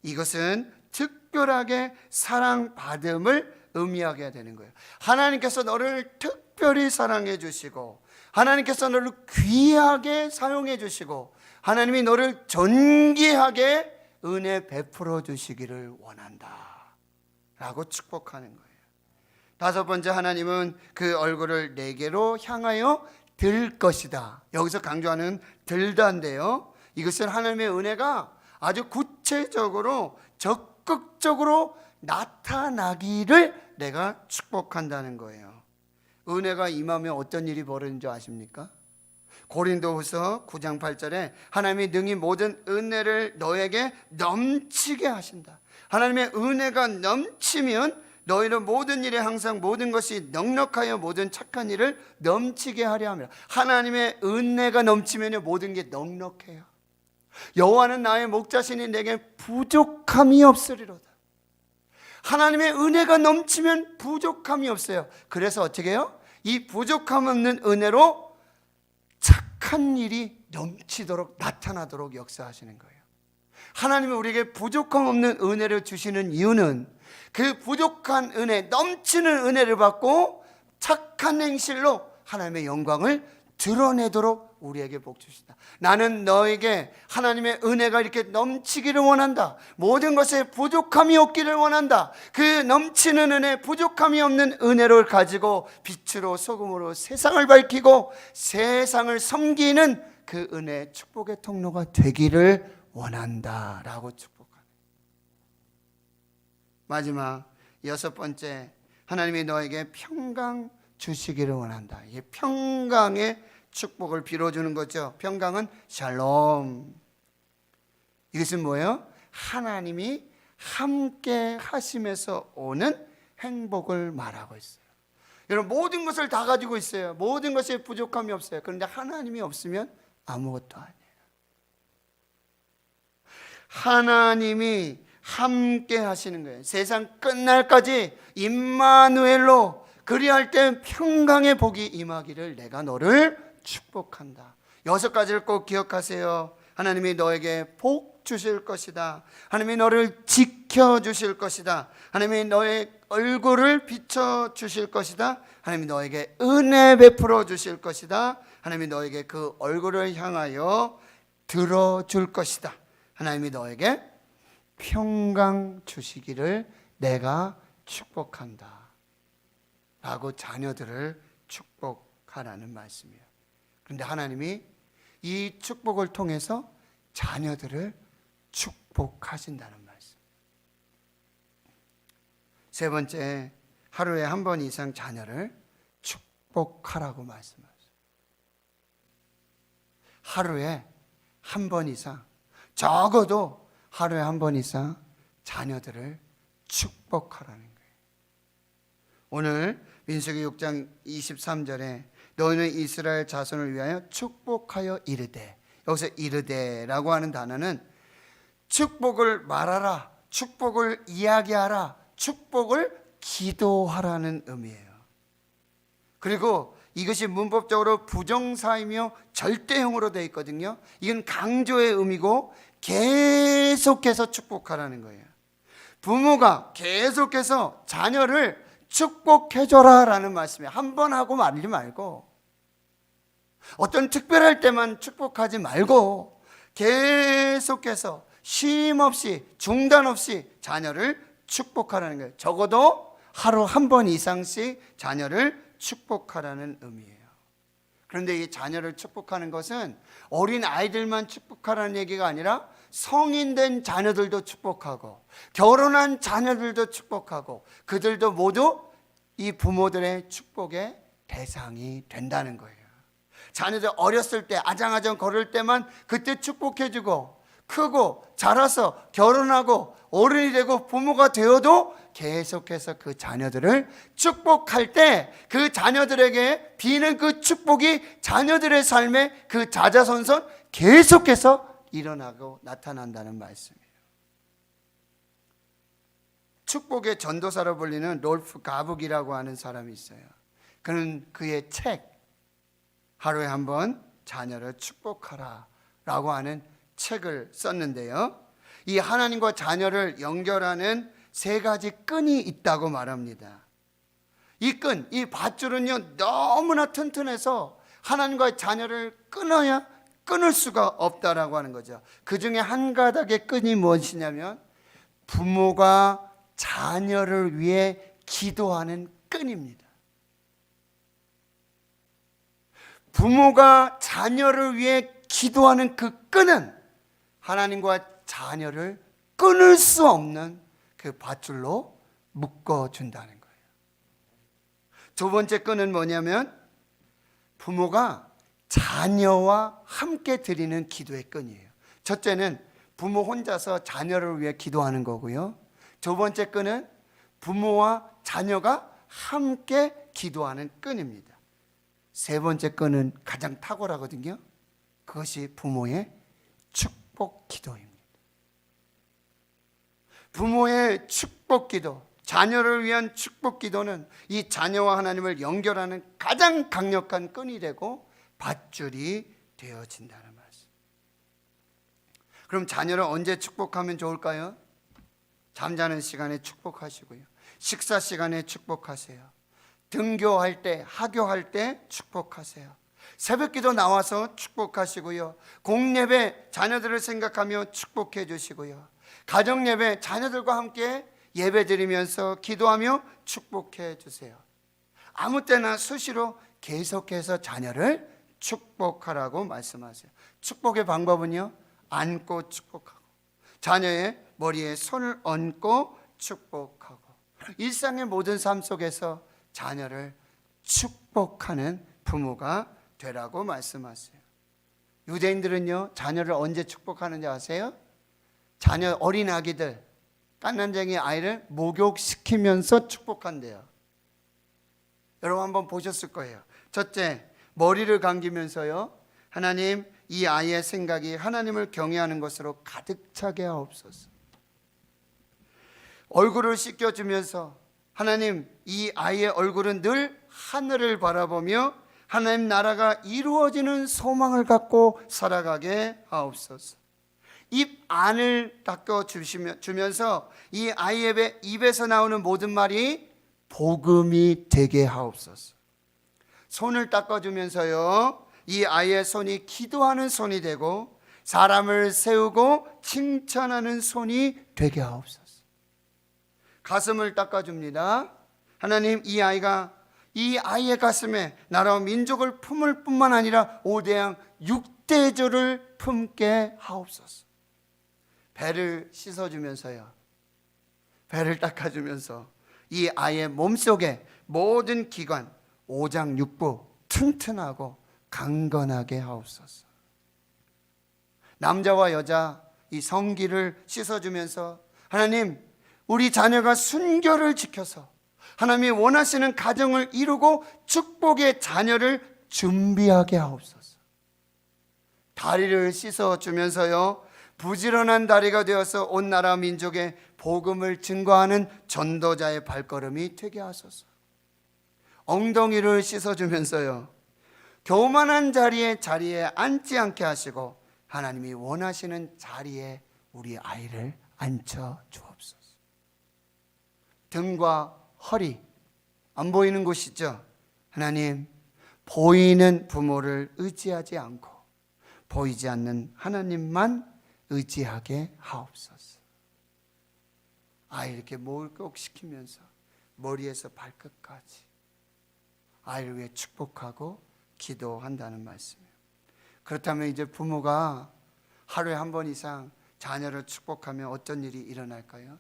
이것은 특별하게 사랑받음을 의미하게 되는 거예요. 하나님께서 너를 특별히 사랑해 주시고 하나님께서 너를 귀하게 사용해 주시고 하나님이 너를 존귀하게 은혜 베풀어 주시기를 원한다 라고 축복하는 거예요. 다섯 번째, 하나님은 그 얼굴을 내게로 향하여 들 것이다. 여기서 강조하는 들다인데요, 이것은 하나님의 은혜가 아주 구체적으로 적극적으로 나타나기를 내가 축복한다는 거예요. 은혜가 임하면 어떤 일이 벌어지는 줄 아십니까? 고린도후서 9장 8절에 하나님이 능히 모든 은혜를 너에게 넘치게 하신다. 하나님의 은혜가 넘치면 너희는 모든 일에 항상 모든 것이 넉넉하여 모든 착한 일을 넘치게 하려 합니다. 하나님의 은혜가 넘치면 모든 게 넉넉해요. 여호와는 나의 목자시니 내게 부족함이 없으리로다. 하나님의 은혜가 넘치면 부족함이 없어요. 그래서 어떻게 해요? 이 부족함 없는 은혜로 착한 일이 넘치도록 나타나도록 역사하시는 거예요. 하나님이 우리에게 부족함 없는 은혜를 주시는 이유는 그 부족한 은혜, 넘치는 은혜를 받고 착한 행실로 하나님의 영광을 드러내도록 우리에게 복 주시다. 나는 너에게 하나님의 은혜가 이렇게 넘치기를 원한다. 모든 것에 부족함이 없기를 원한다. 그 넘치는 은혜, 부족함이 없는 은혜를 가지고 빛으로 소금으로 세상을 밝히고 세상을 섬기는 그 은혜, 축복의 통로가 되기를 원한다라고 축복하는. 마지막 6번째, 하나님이 너에게 평강 주시기를 원한다. 이게 평강의 축복을 빌어주는 거죠. 평강은 샬롬. 이것은 뭐예요? 하나님이 함께 하심에서 오는 행복을 말하고 있어요. 여러분, 모든 것을 다 가지고 있어요. 모든 것에 부족함이 없어요. 그런데 하나님이 없으면 아무것도 아니에요. 하나님이 함께 하시는 거예요. 세상 끝날까지 임마누엘로, 그리할 때 평강의 복이 임하기를 내가 너를 축복한다. 6가지를 꼭 기억하세요. 하나님이 너에게 복 주실 것이다. 하나님이 너를 지켜주실 것이다. 하나님이 너의 얼굴을 비춰주실 것이다. 하나님이 너에게 은혜 베풀어 주실 것이다. 하나님이 너에게 그 얼굴을 향하여 들어줄 것이다. 하나님이 너에게 평강 주시기를 내가 축복한다 라고 자녀들을 축복하라는 말씀이에요. 그런데 하나님이 이 축복을 통해서 자녀들을 축복하신다는 말씀. 3번째, 하루에 한 번 이상 자녀를 축복하라고 말씀하셨어요. 하루에 한 번 이상, 적어도 하루에 한 번 이상 자녀들을 축복하라는 거예요. 오늘 민수기 6장 23절에 너희는 이스라엘 자손을 위하여 축복하여 이르되, 여기서 이르되라고 하는 단어는 축복을 말하라, 축복을 이야기하라, 축복을 기도하라는 의미예요. 그리고 이것이 문법적으로 부정사이며 절대형으로 되어 있거든요. 이건 강조의 의미고 계속해서 축복하라는 거예요. 부모가 계속해서 자녀를 축복해줘라 라는 말씀이에요. 한 번 하고 말지 말고, 어떤 특별할 때만 축복하지 말고 계속해서 쉼 없이 중단 없이 자녀를 축복하라는 거예요. 적어도 하루 한 번 이상씩 자녀를 축복하라는 의미예요. 그런데 이 자녀를 축복하는 것은 어린 아이들만 축복하라는 얘기가 아니라 성인된 자녀들도 축복하고 결혼한 자녀들도 축복하고 그들도 모두 이 부모들의 축복의 대상이 된다는 거예요. 자녀들 어렸을 때 아장아장 걸을 때만 그때 축복해주고, 크고 자라서 결혼하고 어른이 되고 부모가 되어도 계속해서 그 자녀들을 축복할 때 그 자녀들에게 비는 그 축복이 자녀들의 삶에 그 자자손손 계속해서 일어나고 나타난다는 말씀이에요. 축복의 전도사로 불리는 롤프 가북이라고 하는 사람이 있어요. 그는 그의 책 하루에 한 번 자녀를 축복하라 라고 하는 책을 썼는데요, 이 하나님과 자녀를 연결하는 3가지 끈이 있다고 말합니다. 이 끈, 이 밧줄은요 너무나 튼튼해서 하나님과 자녀를 끊어야 끊을 수가 없다라고 하는 거죠. 그 중에 한 가닥의 끈이 무엇이냐면 부모가 자녀를 위해 기도하는 끈입니다. 부모가 자녀를 위해 기도하는 그 끈은 하나님과 자녀를 끊을 수 없는 그 밧줄로 묶어준다는 거예요. 2번째 끈은 뭐냐면 부모가 자녀와 함께 드리는 기도의 끈이에요. 첫째는 부모 혼자서 자녀를 위해 기도하는 거고요. 두 번째 끈은 부모와 자녀가 함께 기도하는 끈입니다. 세 번째 끈은 가장 탁월하거든요. 그것이 부모의 축복 기도입니다. 부모의 축복 기도, 자녀를 위한 축복 기도는 이 자녀와 하나님을 연결하는 가장 강력한 끈이 되고 밧줄이 되어진다는 말씀. 그럼 자녀를 언제 축복하면 좋을까요? 잠자는 시간에 축복하시고요. 식사 시간에 축복하세요. 등교할 때, 하교할 때 축복하세요. 새벽기도 나와서 축복하시고요. 공예배 자녀들을 생각하며 축복해 주시고요. 가정예배 자녀들과 함께 예배드리면서 기도하며 축복해 주세요. 아무 때나 수시로 계속해서 자녀를 축복하라고 말씀하세요. 축복의 방법은요, 안고 축복하고 자녀의 머리에 손을 얹고 축복하고 일상의 모든 삶 속에서 자녀를 축복하는 부모가 되라고 말씀하세요. 유대인들은요, 자녀를 언제 축복하는지 아세요? 자녀 어린 아기들, 깐난쟁이 아이를 목욕시키면서 축복한대요. 여러분 한번 보셨을 거예요. 첫째, 머리를 감기면서요, 하나님, 이 아이의 생각이 하나님을 경외하는 것으로 가득 차게 하옵소서. 얼굴을 씻겨주면서 하나님, 이 아이의 얼굴은 늘 하늘을 바라보며 하나님 나라가 이루어지는 소망을 갖고 살아가게 하옵소서. 입 안을 닦아주면서 이 아이의 입에서 나오는 모든 말이 복음이 되게 하옵소서. 손을 닦아주면서요, 이 아이의 손이 기도하는 손이 되고 사람을 세우고 칭찬하는 손이 되게 하옵소서. 가슴을 닦아줍니다. 하나님, 이 아이의 가슴에 나라와 민족을 품을 뿐만 아니라 5대양 6대조를 품게 하옵소서. 배를 씻어주면서요, 배를 닦아주면서 이 아이의 몸속에 모든 기관, 오장육부 튼튼하고 강건하게 하옵소서. 남자와 여자 이 성기를 씻어주면서 하나님, 우리 자녀가 순결을 지켜서 하나님이 원하시는 가정을 이루고 축복의 자녀를 준비하게 하옵소서. 다리를 씻어주면서요, 부지런한 다리가 되어서 온 나라 민족의 복음을 증거하는 전도자의 발걸음이 되게 하소서. 엉덩이를 씻어주면서요, 교만한 자리에 앉지 않게 하시고 하나님이 원하시는 자리에 우리 아이를 앉혀 주옵소서. 등과 허리, 안 보이는 곳이죠. 하나님, 보이는 부모를 의지하지 않고 보이지 않는 하나님만 의지하게 하옵소서. 아이 이렇게 목욕시키면서 머리에서 발끝까지 아이를 위해 축복하고 기도한다는 말씀이에요. 그렇다면 이제 부모가 하루에 한 번 이상 자녀를 축복하면 어떤 일이 일어날까요?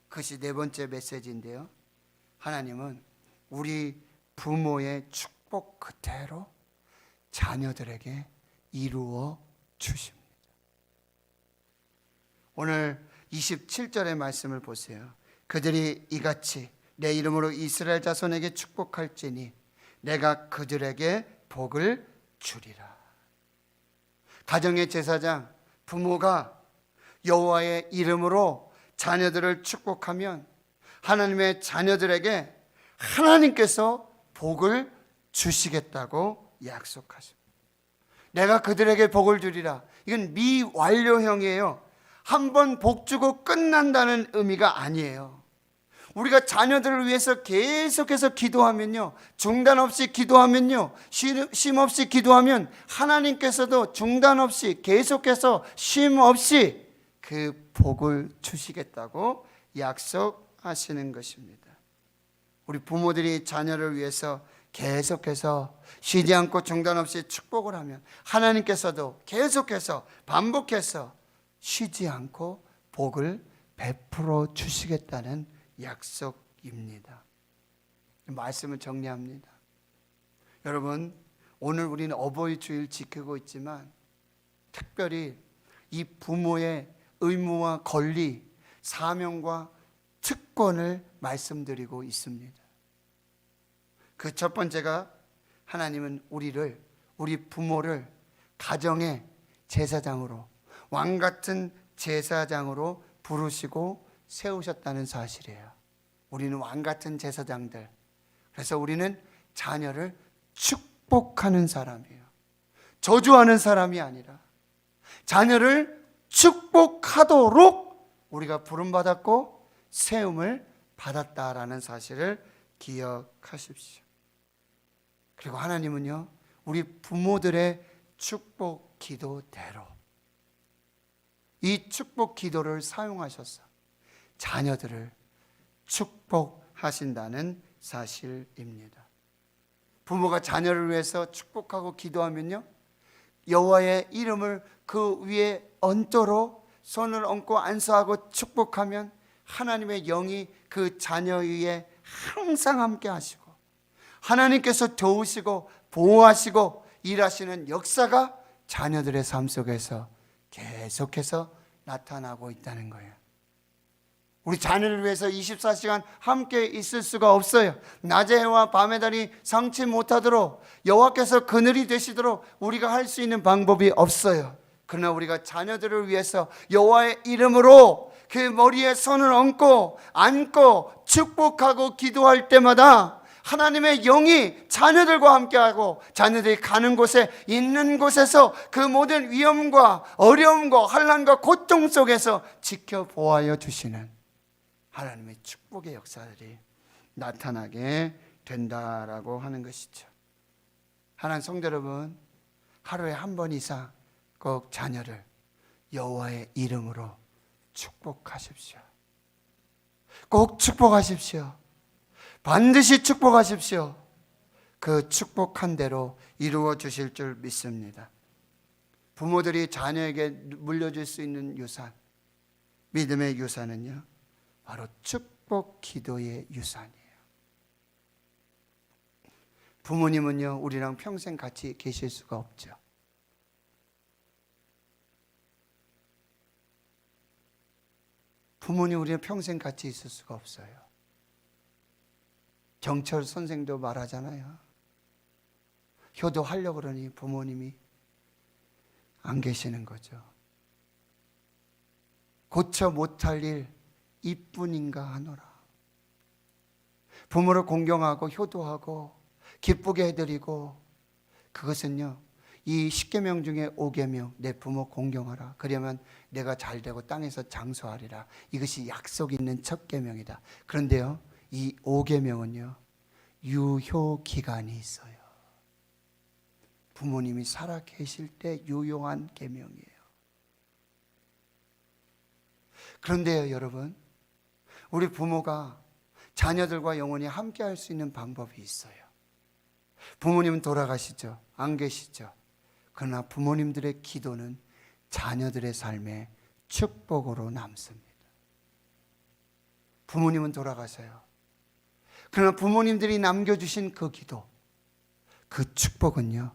그것이 네 번째 메시지인데요, 하나님은 우리 부모의 축복 그대로 자녀들에게 이루어 주십니다. 오늘 27절의 말씀을 보세요. 그들이 이같이 내 이름으로 이스라엘 자손에게 축복할지니 내가 그들에게 복을 주리라. 가정의 제사장, 부모가 여호와의 이름으로 자녀들을 축복하면 하나님의 자녀들에게 하나님께서 복을 주시겠다고 약속하십니다. 내가 그들에게 복을 주리라. 이건 미완료형이에요. 한 번 복 주고 끝난다는 의미가 아니에요. 우리가 자녀들을 위해서 계속해서 기도하면요, 중단 없이 기도하면요, 쉼 없이 기도하면 하나님께서도 중단 없이 계속해서 쉼 없이 그 복을 주시겠다고 약속하시는 것입니다. 우리 부모들이 자녀를 위해서 계속해서 쉬지 않고 중단 없이 축복을 하면 하나님께서도 계속해서 반복해서 쉬지 않고 복을 베풀어 주시겠다는 약속입니다. 말씀을 정리합니다. 여러분, 오늘 우리는 어버이 주일 지키고 있지만 특별히 이 부모의 의무와 권리, 사명과 특권을 말씀드리고 있습니다. 그 첫 번째가 하나님은 우리 부모를 가정의 제사장으로, 왕 같은 제사장으로 부르시고 세우셨다는 사실이에요. 우리는 왕 같은 제사장들. 그래서 우리는 자녀를 축복하는 사람이에요. 저주하는 사람이 아니라 자녀를 축복하도록 우리가 부름받았고 세움을 받았다라는 사실을 기억하십시오. 그리고 하나님은요, 우리 부모들의 축복 기도대로 이 축복 기도를 사용하셔서 자녀들을 축복하신다는 사실입니다. 부모가 자녀를 위해서 축복하고 기도하면요, 여호와의 이름을 그 위에 얹도록 손을 얹고 안수하고 축복하면 하나님의 영이 그 자녀 위에 항상 함께 하시고 하나님께서 도우시고 보호하시고 일하시는 역사가 자녀들의 삶 속에서 계속해서 나타나고 있다는 거예요. 우리 자녀를 위해서 24시간 함께 있을 수가 없어요. 낮의 해와 밤의 달이 상치 못하도록 여호와께서 그늘이 되시도록 우리가 할 수 있는 방법이 없어요. 그러나 우리가 자녀들을 위해서 여호와의 이름으로 그 머리에 손을 얹고 안고 축복하고 기도할 때마다 하나님의 영이 자녀들과 함께하고 자녀들이 가는 곳에 있는 곳에서 그 모든 위험과 어려움과 환난과 고통 속에서 지켜보아여 주시는 하나님의 축복의 역사들이 나타나게 된다라고 하는 것이죠. 하나님 성도 여러분, 하루에 한 번 이상 꼭 자녀를 여호와의 이름으로 축복하십시오. 꼭 축복하십시오. 반드시 축복하십시오. 그 축복한 대로 이루어 주실 줄 믿습니다. 부모들이 자녀에게 물려줄 수 있는 유산, 믿음의 유산은요, 바로 축복 기도의 유산이에요. 부모님은요, 우리랑 평생 같이 계실 수가 없죠. 부모님 우리랑 평생 같이 있을 수가 없어요. 정철 선생도 말하잖아요. 효도하려고 그러니 부모님이 안 계시는 거죠. 고쳐 못할 일 이뿐인가 하노라. 부모를 공경하고 효도하고 기쁘게 해드리고, 그것은요, 이 10계명 중에 5계명, 내 부모 공경하라. 그러면 내가 잘되고 땅에서 장수하리라. 이것이 약속 있는 첫 계명이다. 그런데요, 이 5계명은요, 유효 기간이 있어요. 부모님이 살아 계실 때 유효한 계명이에요. 그런데요, 여러분, 우리 부모가 자녀들과 영원히 함께 할 수 있는 방법이 있어요. 부모님은 돌아가시죠. 안 계시죠. 그러나 부모님들의 기도는 자녀들의 삶에 축복으로 남습니다. 부모님은 돌아가세요. 그러나 부모님들이 남겨주신 그 기도, 그 축복은요,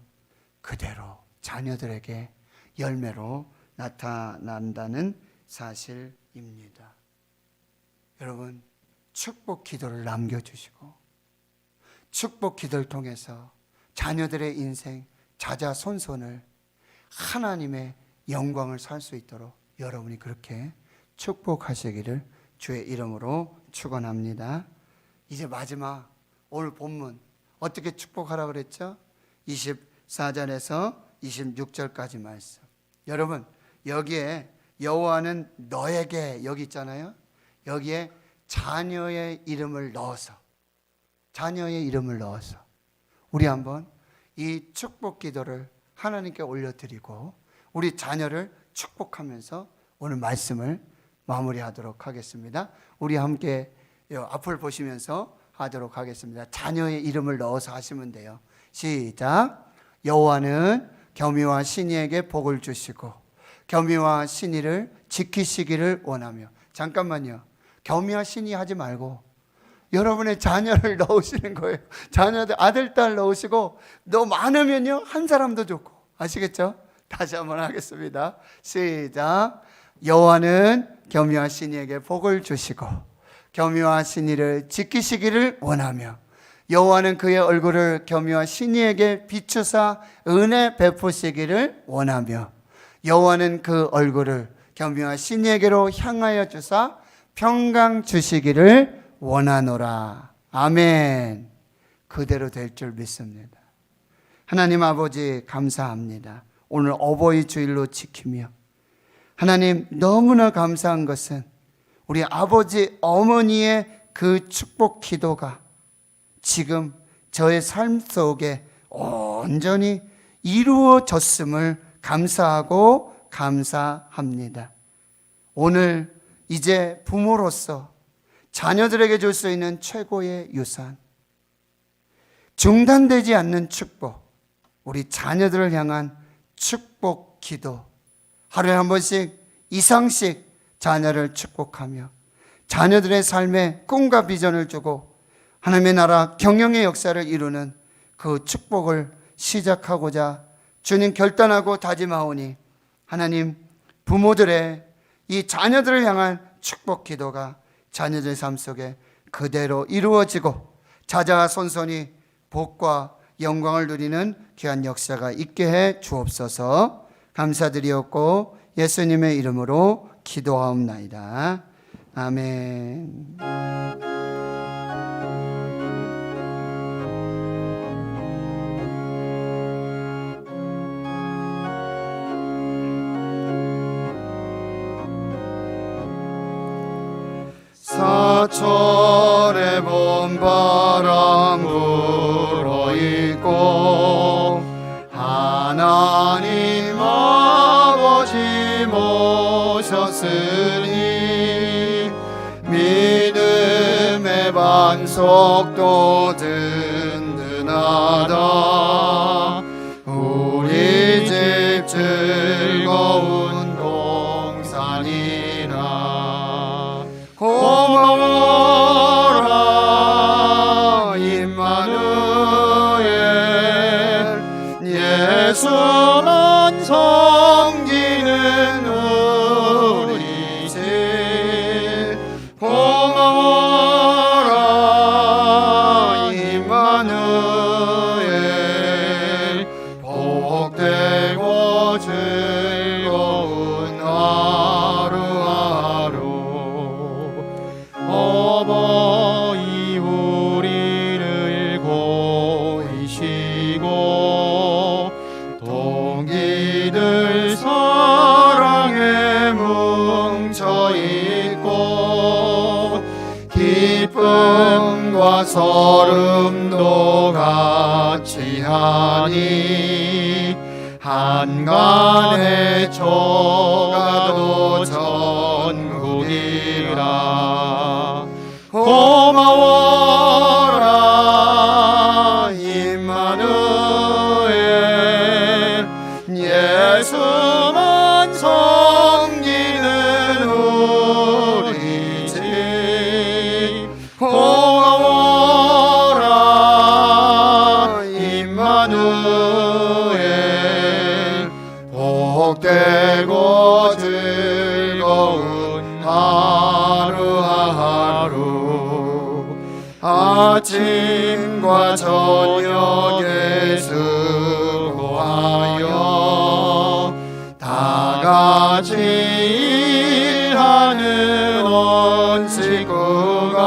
그대로 자녀들에게 열매로 나타난다는 사실입니다. 여러분, 축복 기도를 남겨주시고 축복 기도를 통해서 자녀들의 인생 자자손손을 하나님의 영광을 살 수 있도록 여러분이 그렇게 축복하시기를 주의 이름으로 축원합니다. 이제 마지막 오늘 본문 어떻게 축복하라 그랬죠? 24절에서 26절까지 말씀. 여러분, 여기에 여호와는 너에게, 여기 있잖아요. 여기에 자녀의 이름을 넣어서, 자녀의 이름을 넣어서 우리 한번 이 축복 기도를 하나님께 올려드리고 우리 자녀를 축복하면서 오늘 말씀을 마무리하도록 하겠습니다. 우리 함께 앞을 보시면서 하도록 하겠습니다. 자녀의 이름을 넣어서 하시면 돼요. 시작. 여호와는 겸이와 신이에게 복을 주시고 겸이와 신이를 지키시기를 원하며. 잠깐만요. 겸이와 신이 하지 말고 여러분의 자녀를 넣으시는 거예요. 자녀들 아들 딸 넣으시고 너 많으면요 한 사람도 좋고. 아시겠죠? 다시 한번 하겠습니다. 시작. 여호와는 겸유하신 이에게 복을 주시고 겸유하신 이를 지키시기를 원하며 여호와는 그의 얼굴을 겸유하신 이에게 비추사 은혜 베푸시기를 원하며 여호와는 그 얼굴을 겸유하신 이에게로 향하여 주사 평강 주시기를 원하노라. 아멘. 그대로 될 줄 믿습니다. 하나님 아버지 감사합니다. 오늘 어버이 주일로 지키며 하나님 너무나 감사한 것은 우리 아버지 어머니의 그 축복 기도가 지금 저의 삶 속에 온전히 이루어졌음을 감사하고 감사합니다. 오늘 이제 부모로서 자녀들에게 줄 수 있는 최고의 유산, 중단되지 않는 축복, 우리 자녀들을 향한 축복 기도, 하루에 한 번씩 이상씩 자녀를 축복하며 자녀들의 삶에 꿈과 비전을 주고 하나님의 나라 경영의 역사를 이루는 그 축복을 시작하고자 주님 결단하고 다짐하오니 하나님 부모들의 이 자녀들을 향한 축복 기도가 자녀들의 삶 속에 그대로 이루어지고 자자손손이 복과 영광을 누리는 귀한 역사가 있게 해 주옵소서. 감사드리옵고 예수님의 이름으로 기도하옵나이다. 아멘. 사철의 봄바람 불어있고 하나님 아버지 모셨으니 믿음의 반석도 든든하다. 우리 집 즐거운 동산이라. 고마워라 임마누엘, 예수만 섬기는 우리 집. 고마워라 임마누엘, 복되고 즐거운 하루하루. 어버이 우리를 고이시고 동기들 사랑에 뭉쳐있고 기쁨과 설움도 같이 하니 한간의 초가도 전국이라. 고마워라 임마누엘, 예수만 섬기는 우리 집. 고마워라 임마누엘, 복되고 즐거운 하루하루. 아침과 저녁에 수고하여 다 같이 일하는 온 식구가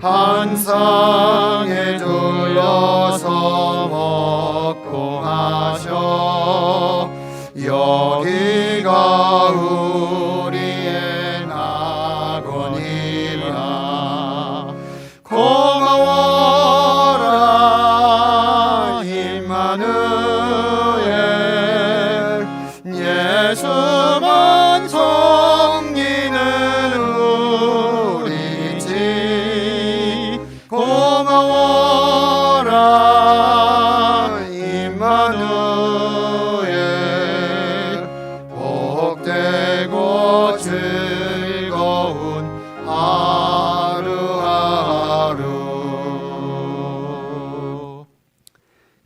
한 상에 둘러서 먹고 마셔. 여기가 우리의 낙원이라. 고마워라 임마누엘, 예수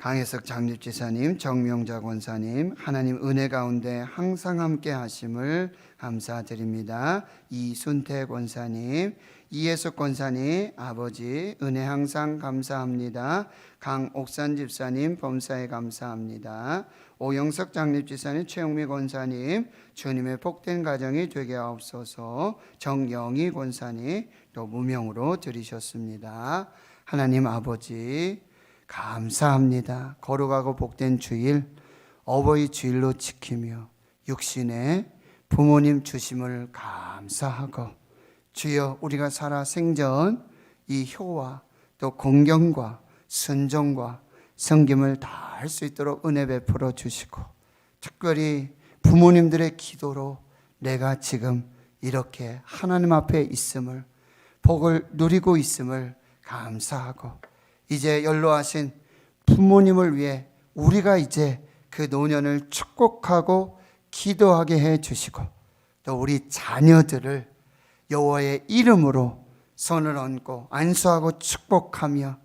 강혜석 장립지사님, 정명자 권사님, 하나님 은혜 가운데 항상 함께 하심을 감사드립니다. 이순태 권사님, 이예숙 권사님, 아버지 은혜 항상 감사합니다. 강옥산 집사님, 범사에 감사합니다. 오영석 장립지사님, 최영미 권사님, 주님의 복된 가정이 되게 하옵소서. 정영희 권사님 또 무명으로 드리셨습니다. 하나님 아버지 감사합니다. 거룩하고 복된 주일, 어버이 주일로 지키며 육신의 부모님 주심을 감사하고, 주여 우리가 살아 생전 이 효와 또 공경과 순종과 섬김을 다 할 수 있도록 은혜 베풀어 주시고, 특별히 부모님들의 기도로 내가 지금 이렇게 하나님 앞에 있음을, 복을 누리고 있음을 감사하고, 이제 연로하신 부모님을 위해 우리가 이제 그 노년을 축복하고 기도하게 해 주시고, 또 우리 자녀들을 여호와의 이름으로 손을 얹고 안수하고 축복하며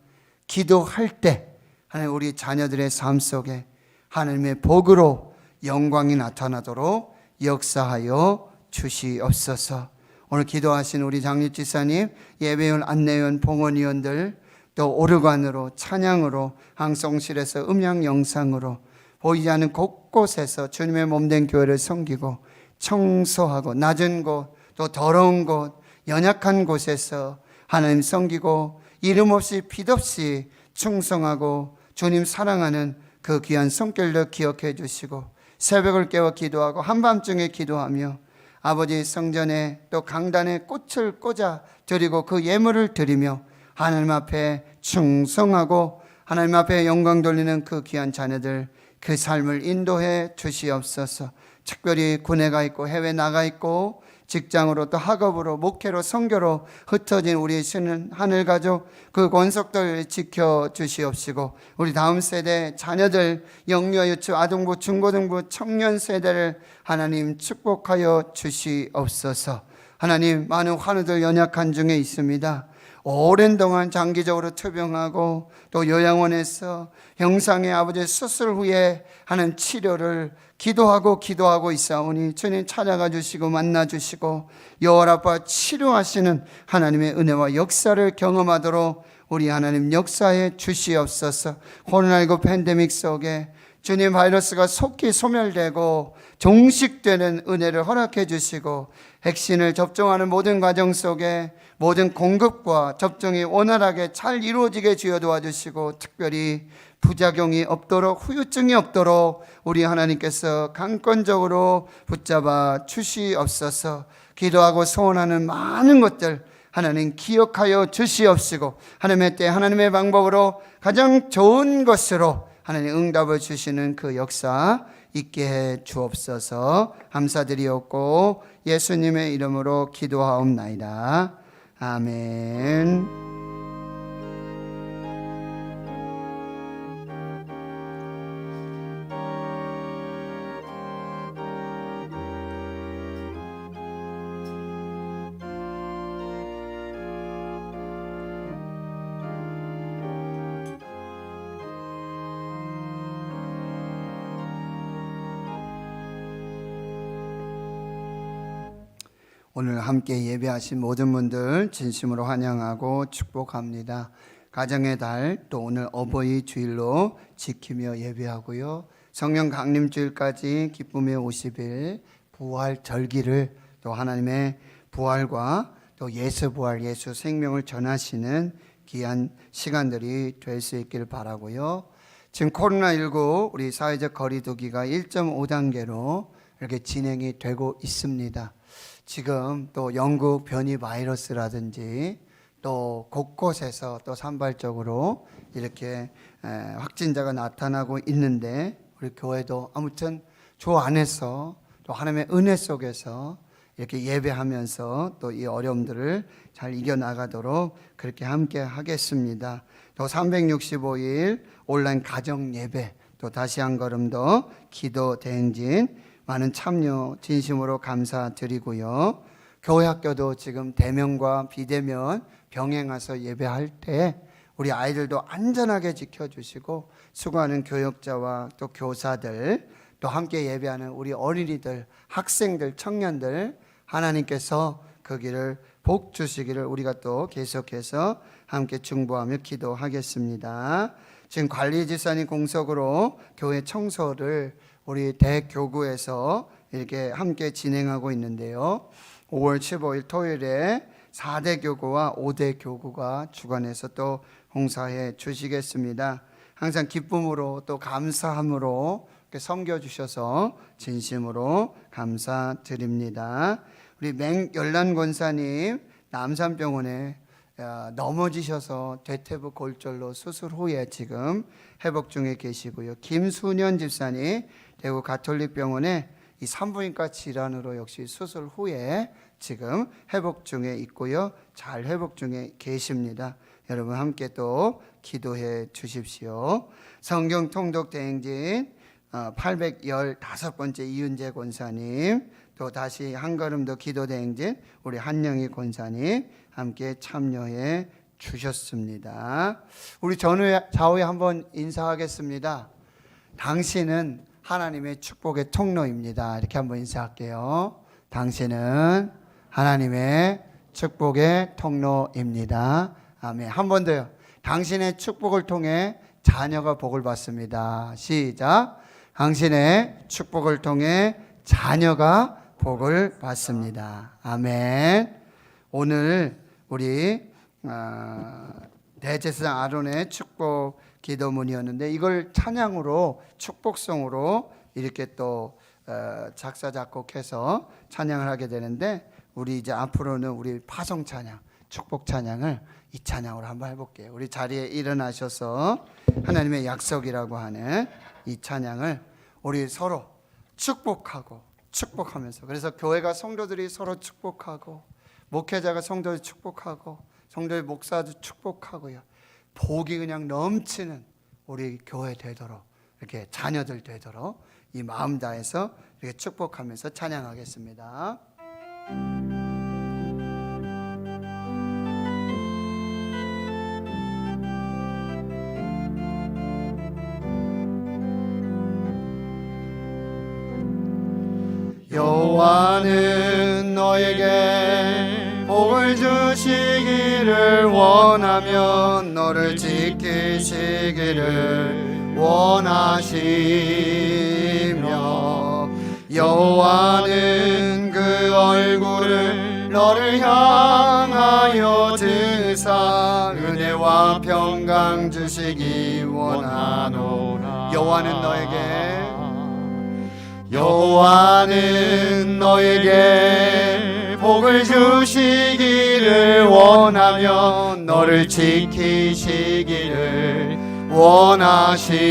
기도할 때 하나님 우리 자녀들의 삶 속에 하나님의 복으로 영광이 나타나도록 역사하여 주시옵소서. 오늘 기도하신 우리 장립지사님, 예배위원, 안내위원, 봉헌위원들, 또 오르간으로 찬양으로 방송실에서 음향 영상으로 보이지 않는 곳곳에서 주님의 몸된 교회를 섬기고 청소하고 낮은 곳 또 더러운 곳 연약한 곳에서 하나님 섬기고 이름 없이 빛 없이 충성하고 주님 사랑하는 그 귀한 손길도 기억해 주시고, 새벽을 깨워 기도하고 한밤중에 기도하며 아버지 성전에 또 강단에 꽃을 꽂아 드리고 그 예물을 드리며 하나님 앞에 충성하고 하나님 앞에 영광 돌리는 그 귀한 자녀들, 그 삶을 인도해 주시옵소서. 특별히 군에 가 있고 해외 나가 있고 직장으로 또 학업으로 목회로 선교로 흩어진 우리 신은 하늘 가족 그 권속들 지켜 주시옵시고, 우리 다음 세대 자녀들 영유아 유치 아동부 중고등부 청년 세대를 하나님 축복하여 주시옵소서. 하나님 많은 환우들 연약한 중에 있습니다. 오랜 동안 장기적으로 투병하고 또 요양원에서 형상의 아버지 수술 후에 하는 치료를 기도하고 있사오니 주님 찾아가 주시고 만나 주시고 여호와 아빠 치료하시는 하나님의 은혜와 역사를 경험하도록 우리 하나님 역사해 주시옵소서. 코로나19 팬데믹 속에 주님 바이러스가 속히 소멸되고 종식되는 은혜를 허락해 주시고, 백신을 접종하는 모든 과정 속에 모든 공급과 접종이 원활하게 잘 이루어지게 주여 도와주시고, 특별히 부작용이 없도록 후유증이 없도록 우리 하나님께서 강권적으로 붙잡아 주시옵소서. 기도하고 소원하는 많은 것들 하나님 기억하여 주시옵시고, 하나님의 때 하나님의 방법으로 가장 좋은 것으로 하나님 응답을 주시는 그 역사 있게 해 주옵소서. 감사드리옵고 예수님의 이름으로 기도하옵나이다. 아멘. 오늘 함께 예배하신 모든 분들 진심으로 환영하고 축복합니다. 가정의 달, 또 오늘 어버이 주일로 지키며 예배하고요. 성령 강림주일까지 기쁨의 50일 부활 절기를 또 하나님의 부활과 또 예수 부활, 예수 생명을 전하시는 귀한 시간들이 될 수 있길 바라고요. 지금 코로나19 우리 사회적 거리두기가 1.5단계로 이렇게 진행이 되고 있습니다. 지금 또 영국 변이 바이러스라든지 또 곳곳에서 또 산발적으로 이렇게 확진자가 나타나고 있는데, 우리 교회도 아무튼 주 안에서 또 하나님의 은혜 속에서 이렇게 예배하면서 또 이 어려움들을 잘 이겨나가도록 그렇게 함께 하겠습니다. 또 365일 온라인 가정 예배, 또 다시 한 걸음 더 기도 대행진 많은 참여 진심으로 감사드리고요. 교회 학교도 지금 대면과 비대면 병행해서 예배할 때 우리 아이들도 안전하게 지켜주시고 수고하는 교역자와 또 교사들 또 함께 예배하는 우리 어린이들, 학생들, 청년들 하나님께서 그 길을 복 주시기를 우리가 또 계속해서 함께 중보하며 기도하겠습니다. 지금 관리지사님 공석으로 교회 청소를 우리 대교구에서 이렇게 함께 진행하고 있는데요. 5월 15일 토요일에 4대 교구와 5대 교구가 주관해서 또 봉사해 주시겠습니다. 항상 기쁨으로 또 감사함으로 섬겨주셔서 진심으로 감사드립니다. 우리 맹열란 권사님 남산병원에 넘어지셔서 대퇴부 골절로 수술 후에 지금 회복 중에 계시고요. 김순현 집사님 대구 가톨릭병원에 이 산부인과 질환으로 역시 수술 후에 지금 회복 중에 있고요. 잘 회복 중에 계십니다. 여러분 함께 또 기도해 주십시오. 성경 통독 대행진 815번째 이윤재 권사님, 또 다시 한 걸음 더 기도 대행진 우리 한영희 권사님 함께 참여해 주셨습니다. 우리 좌우에 한번 인사하겠습니다. 당신은 하나님의 축복의 통로입니다. 이렇게 한번 인사할게요. 당신은 하나님의 축복의 통로입니다. 아멘. 한 번 더요. 당신의 축복을 통해 자녀가 복을 받습니다. 시작. 당신의 축복을 통해 자녀가 복을 받습니다. 아멘. 오늘 우리 대제사장 아론의 축복 기도문이었는데 이걸 찬양으로 축복송으로 이렇게 또 작사 작곡해서 찬양을 하게 되는데 우리 이제 앞으로는 우리 파송 찬양, 축복 찬양을 이 찬양으로 한번 해볼게요. 우리 자리에 일어나셔서 하나님의 약속이라고 하는 이 찬양을 우리 서로 축복하고 축복하면서, 그래서 교회가 성도들이 서로 축복하고 목회자가 성도를 축복하고 성도의 목사도 축복하고요. 복이 그냥 넘치는 우리 교회 되도록, 이렇게 자녀들 되도록 이 마음 다해서 이렇게 축복하면서 찬양하겠습니다. 여호와는 너에게 복을 주시기를 원하며 너를 지키시기를 원하시며 여호와는 그 얼굴을 너를 향하여 드사 은혜와 평강 주시기 원하노라. 여호와는 너에게 복을 주시기를 원하며 너를 지키시기를 원하시며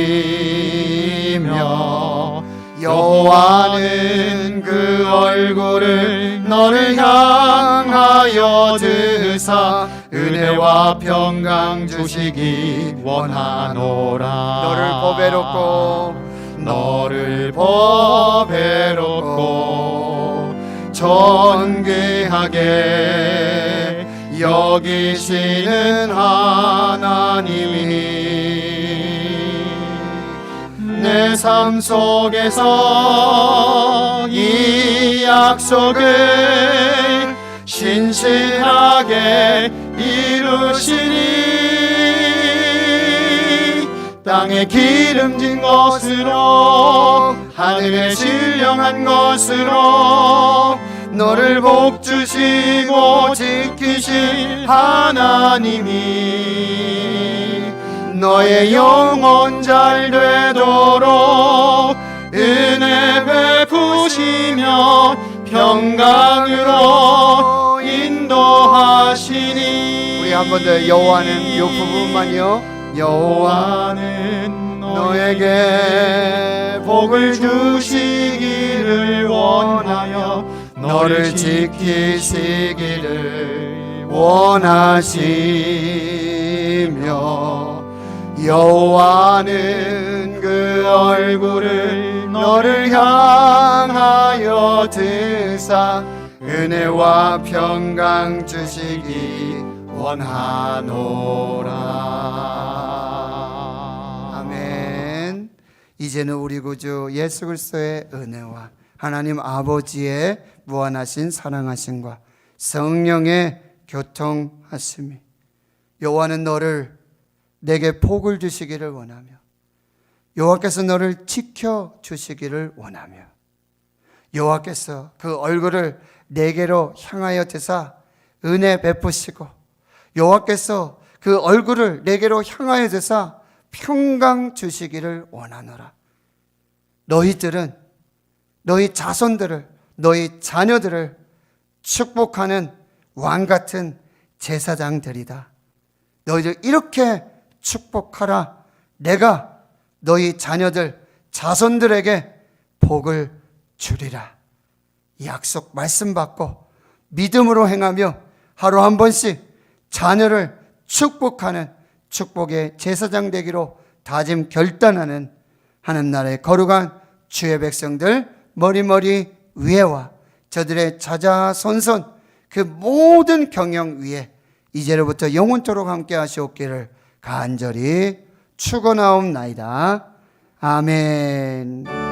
여호와는 그 얼굴을 너를 향하여 드사 은혜와 평강 주시기 원하노라. 너를 보배롭고 존귀하게 여기시는 하나님이 내 삶 속에서 이 약속을 신실하게 이루시니 땅에 기름진 것으로 하늘에 신령한 것으로 너를 복주시고 지키실 하나님이 너의 영혼 잘 되도록 은혜 베푸시며 평강으로 인도하시니. 우리 한 번 더 여호와는 이 부분만요. 여호와는 너에게 복을 주시기를 원하여 너를 지키시기를 원하시며 여호와는 그 얼굴을 너를 향하여 드사 은혜와 평강 주시기 원하노라. 아멘. 이제는 우리 구주 예수 그리스도의 은혜와 하나님 아버지의 무한하신 사랑하심과 성령의 교통하심이 여호와는 너를 내게 복을 주시기를 원하며 여호와께서 너를 지켜 주시기를 원하며 여호와께서 그 얼굴을 내게로 향하여 드사 은혜 베푸시고 여호와께서 그 얼굴을 내게로 향하여 드사 평강 주시기를 원하노라. 너희들은 너희 자손들을 너희 자녀들을 축복하는 왕 같은 제사장들이다. 너희들 이렇게 축복하라. 내가 너희 자녀들 자손들에게 복을 주리라. 약속 말씀 받고 믿음으로 행하며 하루 한 번씩 자녀를 축복하는 축복의 제사장 되기로 다짐 결단하는 하늘나라의 거룩한 주의 백성들 머리머리 위에와 저들의 자자손손 그 모든 경영 위에 이제로부터 영원토록 함께 하시옵기를 간절히 축원하옵나이다. 아멘.